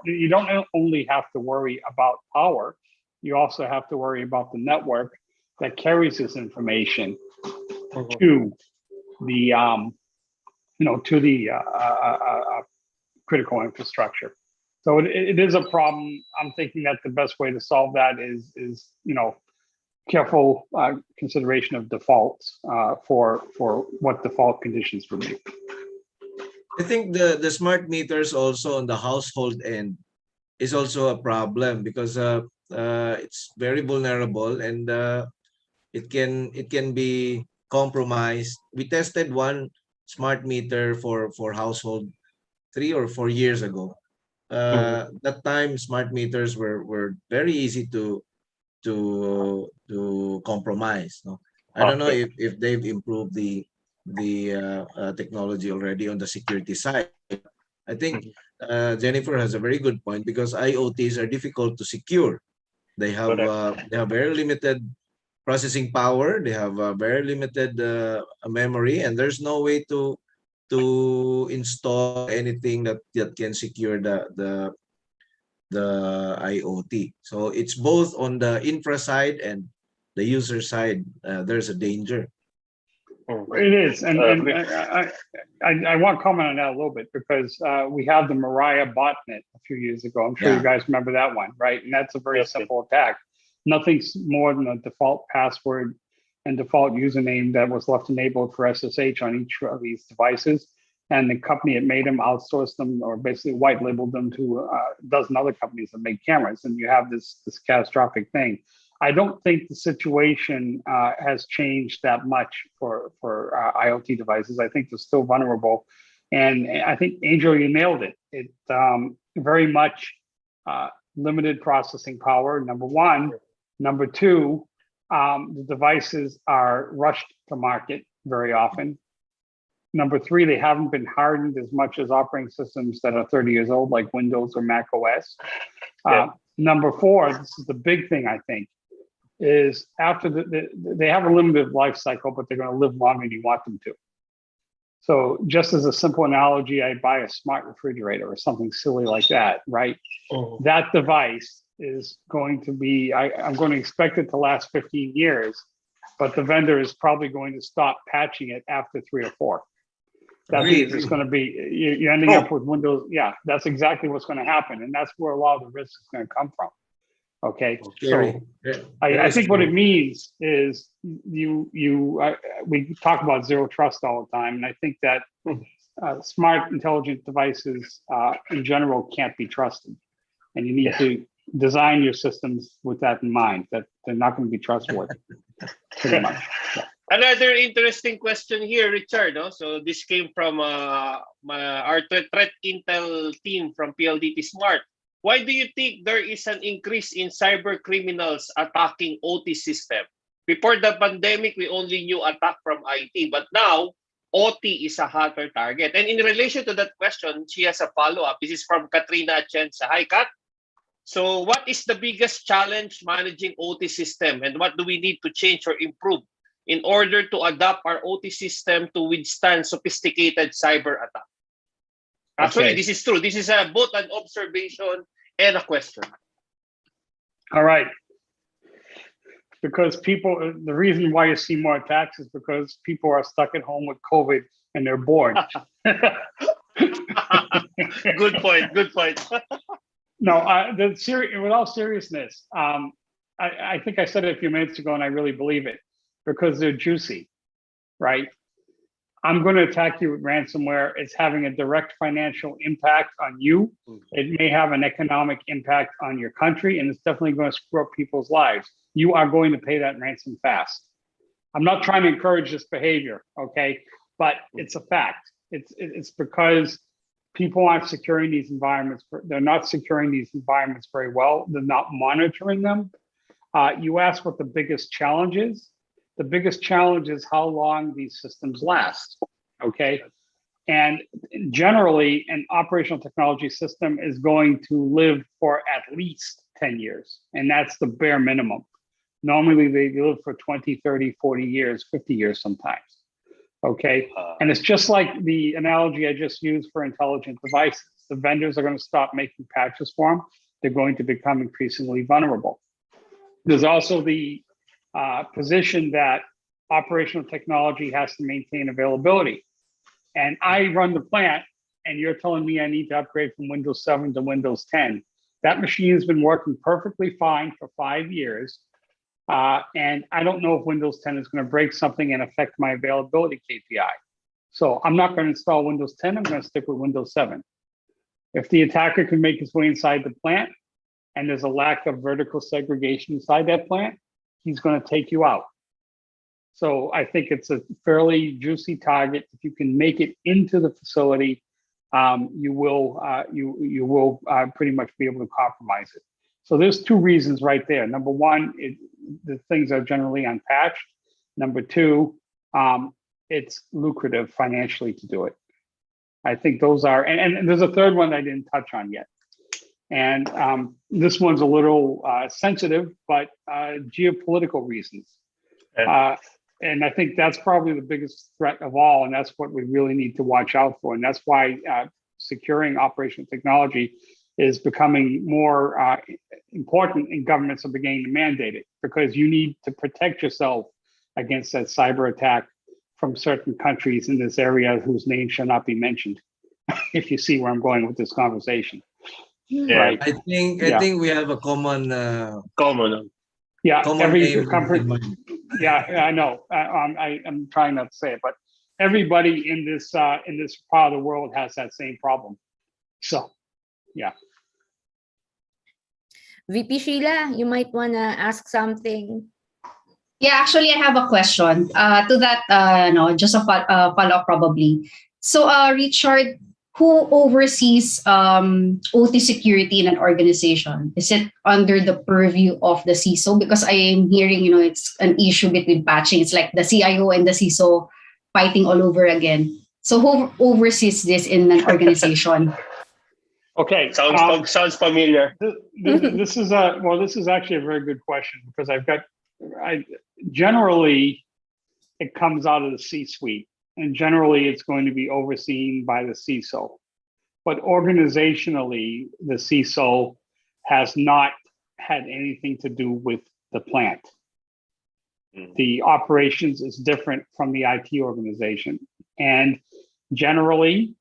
only have to worry about power, you also have to worry about the network that carries this information to the critical infrastructure. So it is a problem. I'm thinking that the best way to solve that is careful consideration of defaults for what default conditions would be. I think the smart meters also on the household end is also a problem because it's very vulnerable and it can be compromised. We tested one smart meter for household 3 or 4 years ago. That time smart meters were very easy to compromise. No? I don't know if they've improved the technology already on the security side. I think Jennifer has a very good point because IoTs are difficult to secure. They have very limited processing power. They have very limited memory, and there's no way to install anything that can secure the IoT. So it's both on the infra side and the user side. There's a danger. It is, and I want to comment on that a little bit because we had the Mariah botnet a few years ago. I'm sure you guys remember that one, right? And that's a very simple attack. Nothing's more than a default password and default username that was left enabled for SSH on each of these devices. And the company that made them outsourced them or basically white labeled them to a dozen other companies that make cameras. And you have this catastrophic thing. I don't think the situation has changed that much for IoT devices. I think they're still vulnerable. And I think, Angel, you nailed it. It very much limited processing power, number one. Number two, the devices are rushed to market very often. Number three, they haven't been hardened as much as operating systems that are 30 years old, like Windows or Mac OS. Number four, this is the big thing, I think, is after they have a limited life cycle, but they're going to live longer than you want them to. So just as a simple analogy, I buy a smart refrigerator or something silly like that, right? That device is going to be, I'm going to expect it to last 15 years, but the vendor is probably going to stop patching it after 3 or 4. That means it's going to be, you're ending up with Windows. Yeah, that's exactly what's going to happen. And that's where a lot of the risk is going to come from. Okay. So I think what it means is we talk about zero trust all the time. And I think that smart, intelligent devices in general can't be trusted. And you need to design your systems with that in mind, that they're not going to be trustworthy. Pretty much. Yeah. Another interesting question here, Richard. No? So this came from our threat intel team from PLDT Smart. Why do you think there is an increase in cyber criminals attacking OT system? Before the pandemic, we only knew attack from IT, but now OT is a hotter target. And in relation to that question, she has a follow-up. This is from Katrina Chensa. Hi, Kat. So what is the biggest challenge managing OT system, and what do we need to change or improve in order to adapt our OT system to withstand sophisticated cyber attack? Actually, this is true. This is both an observation and a question. All right. Because the reason why you see more attacks is because people are stuck at home with COVID and they're bored. Good point. Good point. No, with all seriousness, I think I said it a few minutes ago, and I really believe it, because they're juicy, right? I'm going to attack you with ransomware. It's having a direct financial impact on you. It may have an economic impact on your country, and it's definitely going to screw up people's lives. You are going to pay that ransom fast. I'm not trying to encourage this behavior, okay? But it's a fact. It's because people aren't securing these environments. They're not securing these environments very well. They're not monitoring them. You asked what the biggest challenge is. The biggest challenge is how long these systems last, okay? And generally, an operational technology system is going to live for at least 10 years, and that's the bare minimum. Normally, they live for 20, 30, 40 years, 50 years sometimes, okay? And it's just like the analogy I just used for intelligent devices. The vendors are going to stop making patches for them. They're going to become increasingly vulnerable. There's also the position that operational technology has to maintain availability. And I run the plant, and you're telling me I need to upgrade from Windows 7 to Windows 10. That machine has been working perfectly fine for 5 years. And I don't know if Windows 10 is going to break something and affect my availability KPI. So I'm not going to install Windows 10. I'm going to stick with Windows 7. If the attacker can make his way inside the plant and there's a lack of vertical segregation inside that plant, he's going to take you out. So I think it's a fairly juicy target. If you can make it into the facility, you will pretty much be able to compromise it. So there's two reasons right there. Number one, the things are generally unpatched. Number two, it's lucrative financially to do it. I think those are, and there's a third one I didn't touch on yet. And this one's a little sensitive, but geopolitical reasons. And I think that's probably the biggest threat of all, and that's what we really need to watch out for. And that's why securing operational technology is becoming more important, and governments are beginning to mandate it, because you need to protect yourself against that cyber attack from certain countries in this area whose name shall not be mentioned, if you see where I'm going with this conversation. Yeah. Right. I think we have a common Yeah, common every name company. in mind. Yeah, I know. I'm trying not to say it, but everybody in this part of the world has that same problem. So, yeah. VP Sheila, you might want to ask something. Yeah, actually, I have a question to that. No, just a follow-up probably. So, Richard, who oversees OT security in an organization? Is it under the purview of the CISO? Because I am hearing, it's an issue between patching. It's like the CIO and the CISO fighting all over again. So, who oversees this in an organization? Okay. Sounds familiar. This is actually a very good question, because generally it comes out of the C-suite, and generally it's going to be overseen by the CISO. But organizationally, the CISO has not had anything to do with the plant. The operations is different from the IT organization. And generally,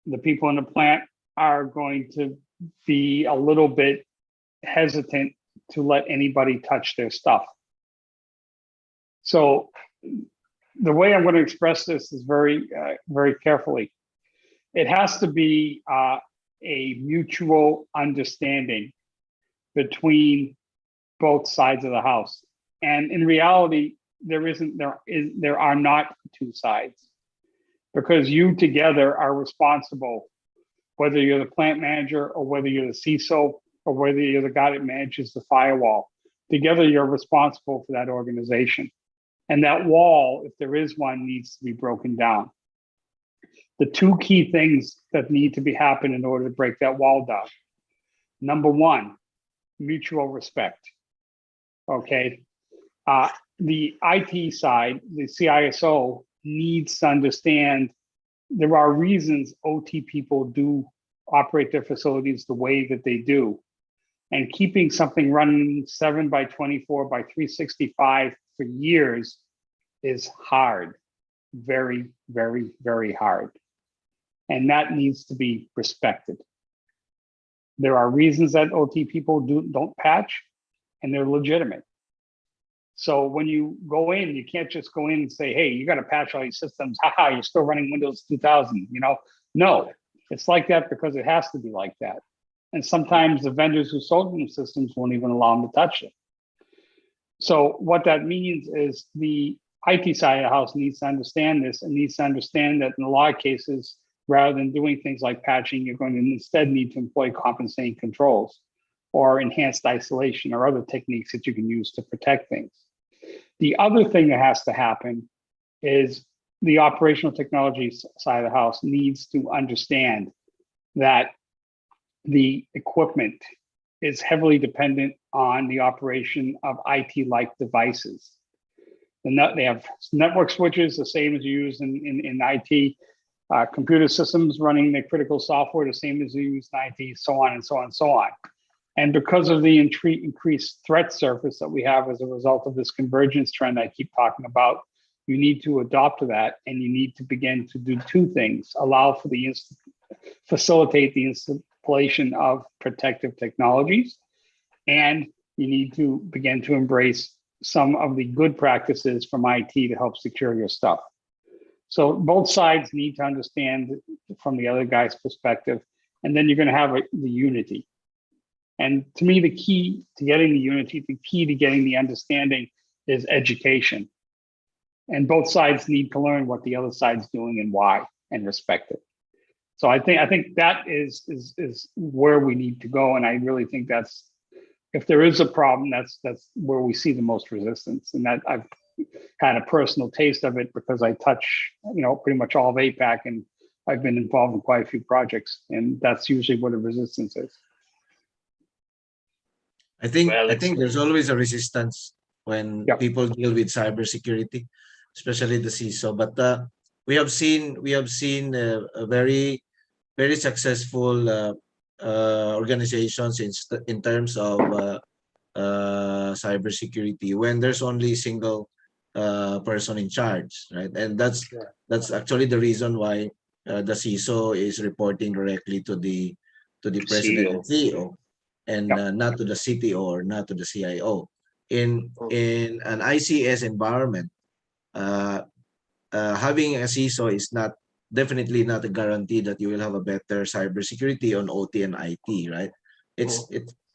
the people in the plant are going to be a little bit hesitant to let anybody touch their stuff. So the way I'm going to express this is very, very carefully. It has to be a mutual understanding between both sides of the house. And in reality, there are not two sides, because you together are responsible, whether you're the plant manager or whether you're the CISO or whether you're the guy that manages the firewall. Together, you're responsible for that organization. And that wall, if there is one, needs to be broken down. The two key things that need to be happen in order to break that wall down. Number one, mutual respect. Okay. The IT side, the CISO, needs to understand there are reasons OT people do operate their facilities the way that they do. And keeping something running 7x24 by 365 for years is hard. Very, very, very hard. And that needs to be respected. There are reasons that OT people don't patch, and they're legitimate. So when you go in, you can't just go in and say, hey, you got to patch all these systems. Haha, you're still running Windows 2000. No, it's like that because it has to be like that. And sometimes the vendors who sold them systems won't even allow them to touch it. So what that means is the IT side of the house needs to understand this, and needs to understand that in a lot of cases, rather than doing things like patching, you're going to instead need to employ compensating controls or enhanced isolation or other techniques that you can use to protect things. The other thing that has to happen is the operational technology side of the house needs to understand that the equipment is heavily dependent on the operation of IT-like devices. They have network switches, the same as you use in IT, computer systems running the critical software, the same as you use in IT, so on and so on and so on. And because of the increased threat surface that we have as a result of this convergence trend I keep talking about, you need to adopt to that, and you need to begin to do two things: facilitate the installation of protective technologies, and you need to begin to embrace some of the good practices from IT to help secure your stuff. So both sides need to understand from the other guy's perspective, and then you're going to have the unity. And to me, the key to getting the unity, the key to getting the understanding is education. And both sides need to learn what the other side's doing and why, and respect it. So I think that is where we need to go. And I really think that's, if there is a problem, that's where we see the most resistance. And that I've had a personal taste of it because I touch, pretty much all of APAC, and I've been involved in quite a few projects, and that's usually where the resistance is. I think there's always a resistance when people deal with cybersecurity, especially the CISO. But we have seen a very successful organizations in terms of cybersecurity when there's only a single person in charge, right? And that's actually the reason why the CISO is reporting directly to the president and CEO, and not to the CTO or not to the CIO. In an ICS environment, having a CISO is definitely not a guarantee that you will have a better cybersecurity on OT and IT, right?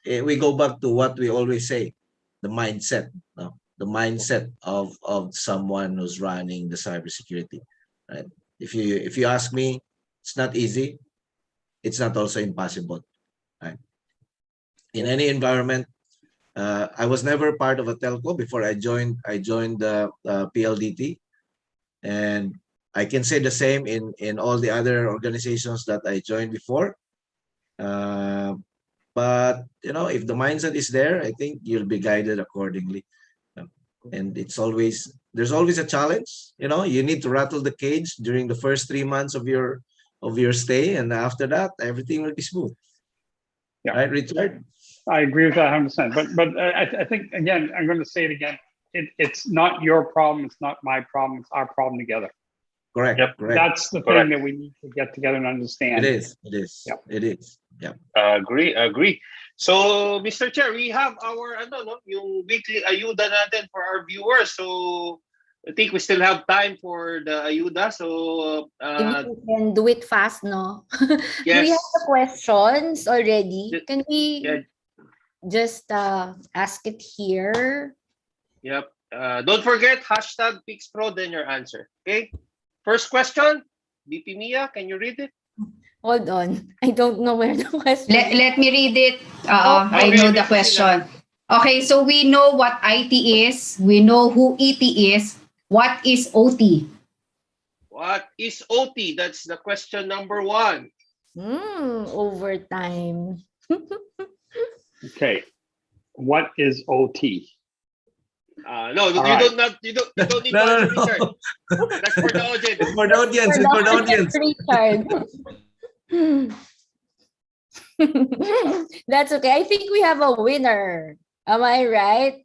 We go back to what we always say, the mindset, the mindset of someone who's running the cybersecurity, right? If you ask me, it's not easy. It's not also impossible, right? In any environment, I was never part of a telco before I joined the PLDT, and I can say the same in all the other organizations that I joined before. But if the mindset is there, I think you'll be guided accordingly. And there's always a challenge. You need to rattle the cage during the first 3 months of your stay, and after that, everything will be smooth. Yeah. Right, Richard? I agree with that 100%. But I think, again, I'm going to say it again. It's not your problem. It's not my problem. It's our problem together. Correct. Yep. Correct. That's the thing that we need to get together and understand. It is. Yep. It is. Yeah. Agree. So, Mr. Chair, we have our yung weekly ayuda natin for our viewers. So, I think we still have time for the ayuda. So, Maybe we can do it fast, no? yes. Do we have the questions already? Can we Yeah. just ask it here? Yep. Don't forget, #PixPro, then your answer. Okay? First question, BP Mia, can you read it? Hold on. I don't know where the question is. Let me read it. I Okay, know the let's question. Okay, so we know what IT is. We know who ET is. What is OT? What is OT? That's the question number 1. Overtime. Okay. What is OT? No, you right. don't need to answer, Richard. That's for the audience. It's for the audience. It's for the audience. Richard. That's okay. I think we have a winner. Am I right?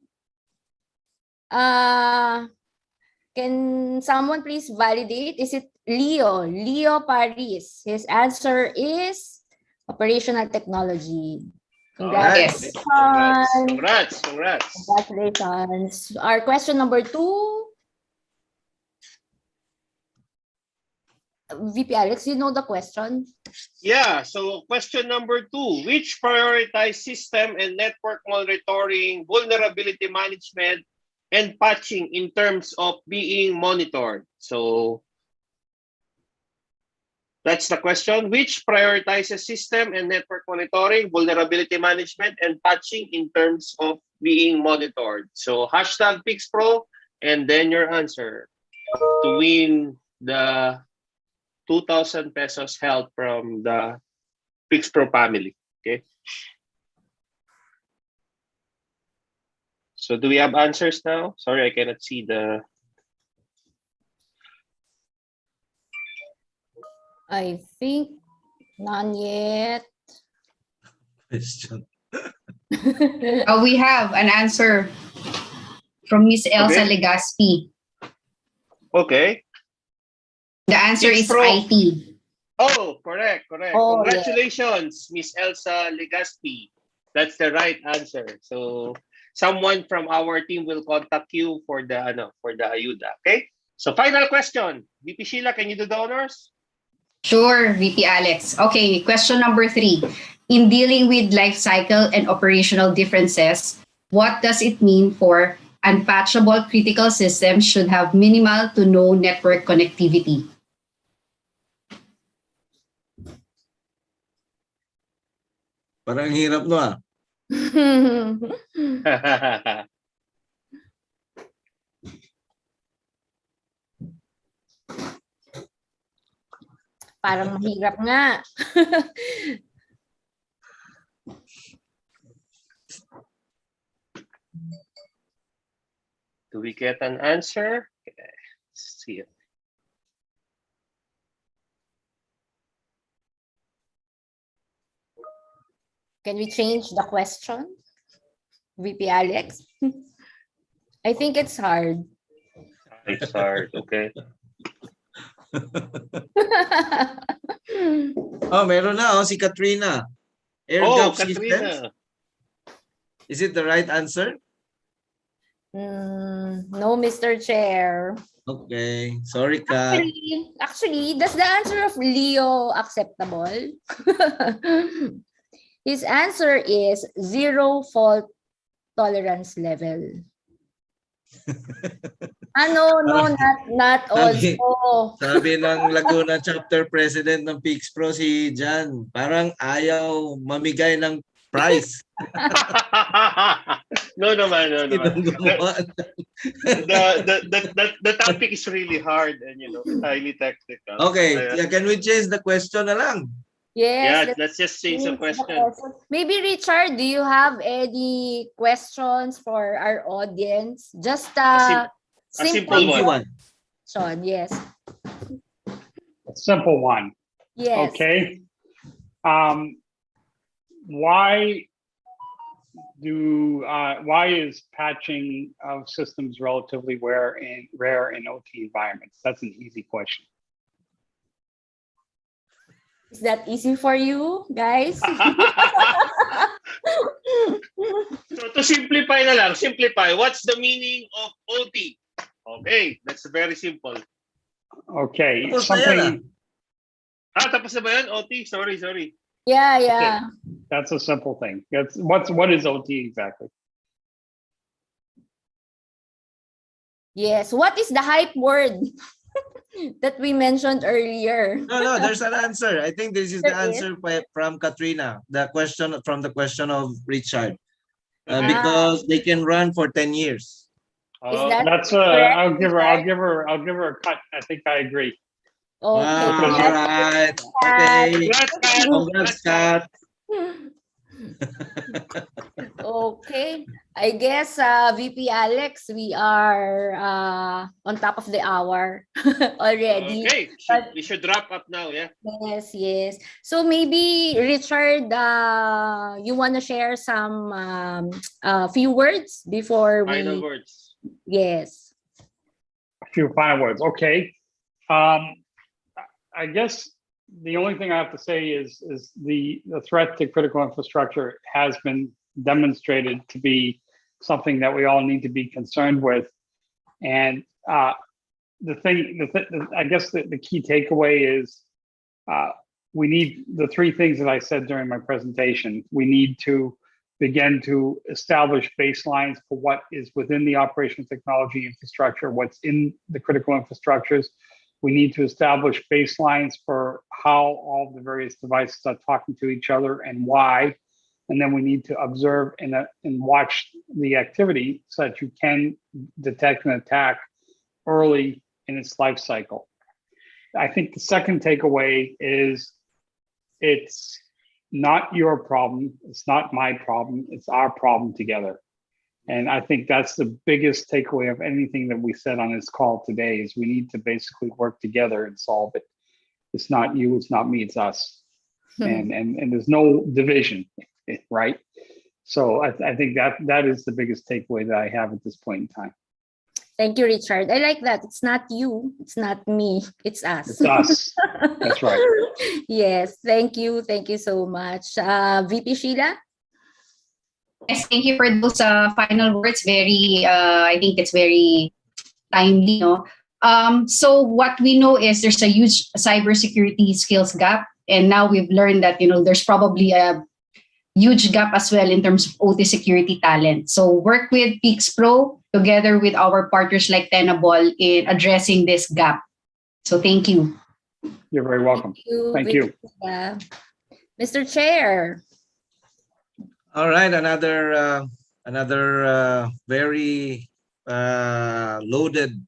Can someone please validate? Is it Leo? Leo Paris. His answer is operational technology. Congratulations. Congrats. Congratulations. Our question number 2. VP Alex, you know the question? Yeah, so question number 2. Which prioritized system and network monitoring, vulnerability management, and patching in terms of being monitored? So that's the question. Which prioritizes system and network monitoring, vulnerability management, and patching in terms of being monitored? So #PixPro, and then your answer to win the 2,000 pesos help from the PixPro family. Okay. So do we have answers now? Sorry, I cannot see the... I think none yet. Question. We have an answer from Miss Elsa Okay. Legaspi. Okay. The answer It's is from- IT. Oh, correct. Oh, Congratulations, Miss Elsa Legaspi. That's the right answer. So someone from our team will contact you for the ayuda. Okay. So final question. VP Sheila, can you do the honors? Sure, VP Alex. Okay, question number 3. In dealing with life cycle and operational differences, what does it mean for unpatchable critical systems should have minimal to no network connectivity? Parang hirap no ah. Parang mahirap nga. Do we get an answer? Okay. Let's see it. Can we change the question? VP Alex? I think it's hard. It's hard. Okay. Oh, meron na si Katrina. Air Oh, gap systems. Katrina. Is it the right answer? No, Mr. Chair. Okay. Sorry, Kat. Actually, does the answer of Leo acceptable? His answer is 0 fault tolerance level. No, not also. Sabi ng Laguna chapter president ng PIX Pro si Jan, parang ayaw mamigay ng price. No. Gumawa. The topic is really hard and highly technical. Okay, can we change the question na lang? Yes. Let's just change the question. Maybe Richard, do you have any questions for our audience? Just a simple one. Sean, yes. A simple one. Yes. Okay. Why is patching of systems relatively rare in OT environments? That's an easy question. Is that easy for you, guys? So to simplify na lang, what's the meaning of OT? Okay, that's very simple. Okay, Tapos na yan, something. Tapos na ba yan? OT? Sorry. Yeah. Okay. That's a simple thing. What is OT exactly? Yes. What is the hype word that we mentioned earlier? No, there's an answer. I think this is the There answer from Katrina. The question of Richard. Because they can run for 10 years. Is that That's correct, I'll give Richard? her a cut. I think I agree. Okay. Wow, all right. Okay. Congrats, Kat. Okay. I guess, VP Alex, we are on top of the hour already. Okay, we should wrap up now, yeah? Yes. So maybe, Richard, you want to share some few words before we... Final words. Yes. A few final words. Okay. I guess the only thing I have to say is the threat to critical infrastructure has been demonstrated to be something that we all need to be concerned with. And I guess the key takeaway is we need the 3 things that I said during my presentation. We need to begin to establish baselines for what is within the operational technology infrastructure, what's in the critical infrastructures. We need to establish baselines for how all the various devices are talking to each other and why. And then we need to observe and watch the activity so that you can detect an attack early in its life cycle. I think the second takeaway is it's not your problem. It's not my problem. It's our problem together. And I think that's the biggest takeaway of anything that we said on this call today is we need to basically work together and solve it. It's not you, it's not me, it's us. And there's no division, right? So I think that is the biggest takeaway that I have at this point in time. Thank you, Richard. I like that. It's not you. It's not me. It's us. It's us. That's right. Yes. Thank you. Thank you so much. VP Sheila? Yes, thank you for those final words. I think it's very timely. No? So what we know is there's a huge cybersecurity skills gap, and now we've learned that there's probably a huge gap as well in terms of OT security talent. So work with Peaks Pro together with our partners like Tenable in addressing this gap. So thank you. You're very welcome. Thank you. Mr. Chair. All right, another very loaded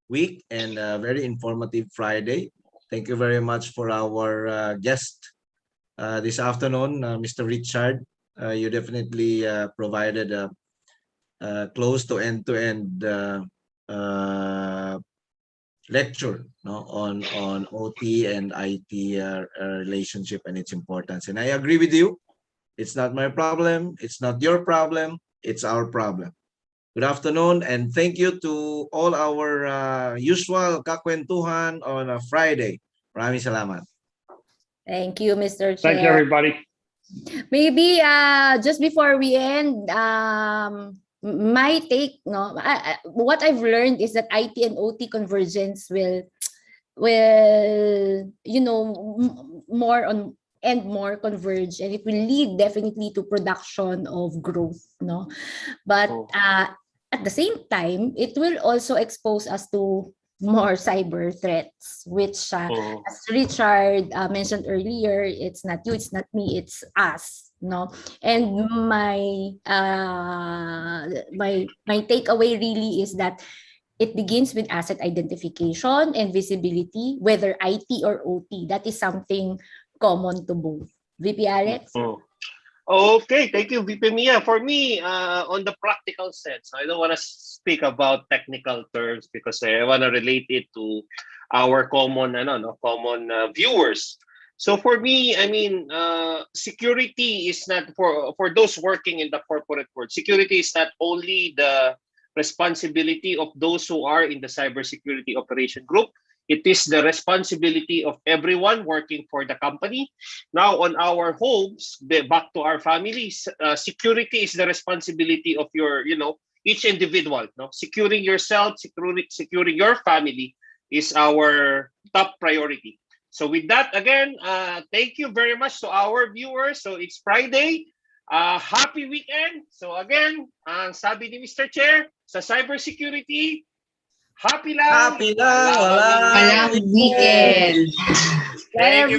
week and very informative Friday. Thank you very much for our guest this afternoon, Mr. Richard. You definitely provided a close to end-to-end lecture on OT and IT relationship and its importance. And I agree with you. It's not my problem. It's not your problem. It's our problem. Good afternoon, and thank you to all our usual kakwentuhan on a Friday. Maraming salamat. Thank you, Mr. Chair. Thank you, everybody. Maybe just before we end, my take, what I've learned is that IT and OT convergence will more converge, and it will lead definitely to production of growth, but at the same time it will also expose us to more cyber threats, which as Richard mentioned earlier, it's not you, it's not me, it's us, and my takeaway really is that it begins with asset identification and visibility, whether IT or OT. That is something common to both. VP Alex? Okay, thank you, VP Mia. For me, on the practical sense, I don't want to speak about technical terms because I want to relate it to our common viewers. So for me, I mean, security is not for those working in the corporate world. Security is not only the responsibility of those who are in the cybersecurity operation group. It is the responsibility of everyone working for the company. Now, on our homes, back to our families, security is the responsibility of each individual. Securing yourself, securing your family is our top priority. So with that, again, thank you very much to our viewers. So it's Friday. Happy weekend. So again, sabi ni Mr. Chair, sa cybersecurity, happy lang. Happy lang. Walang weekend. Thank you.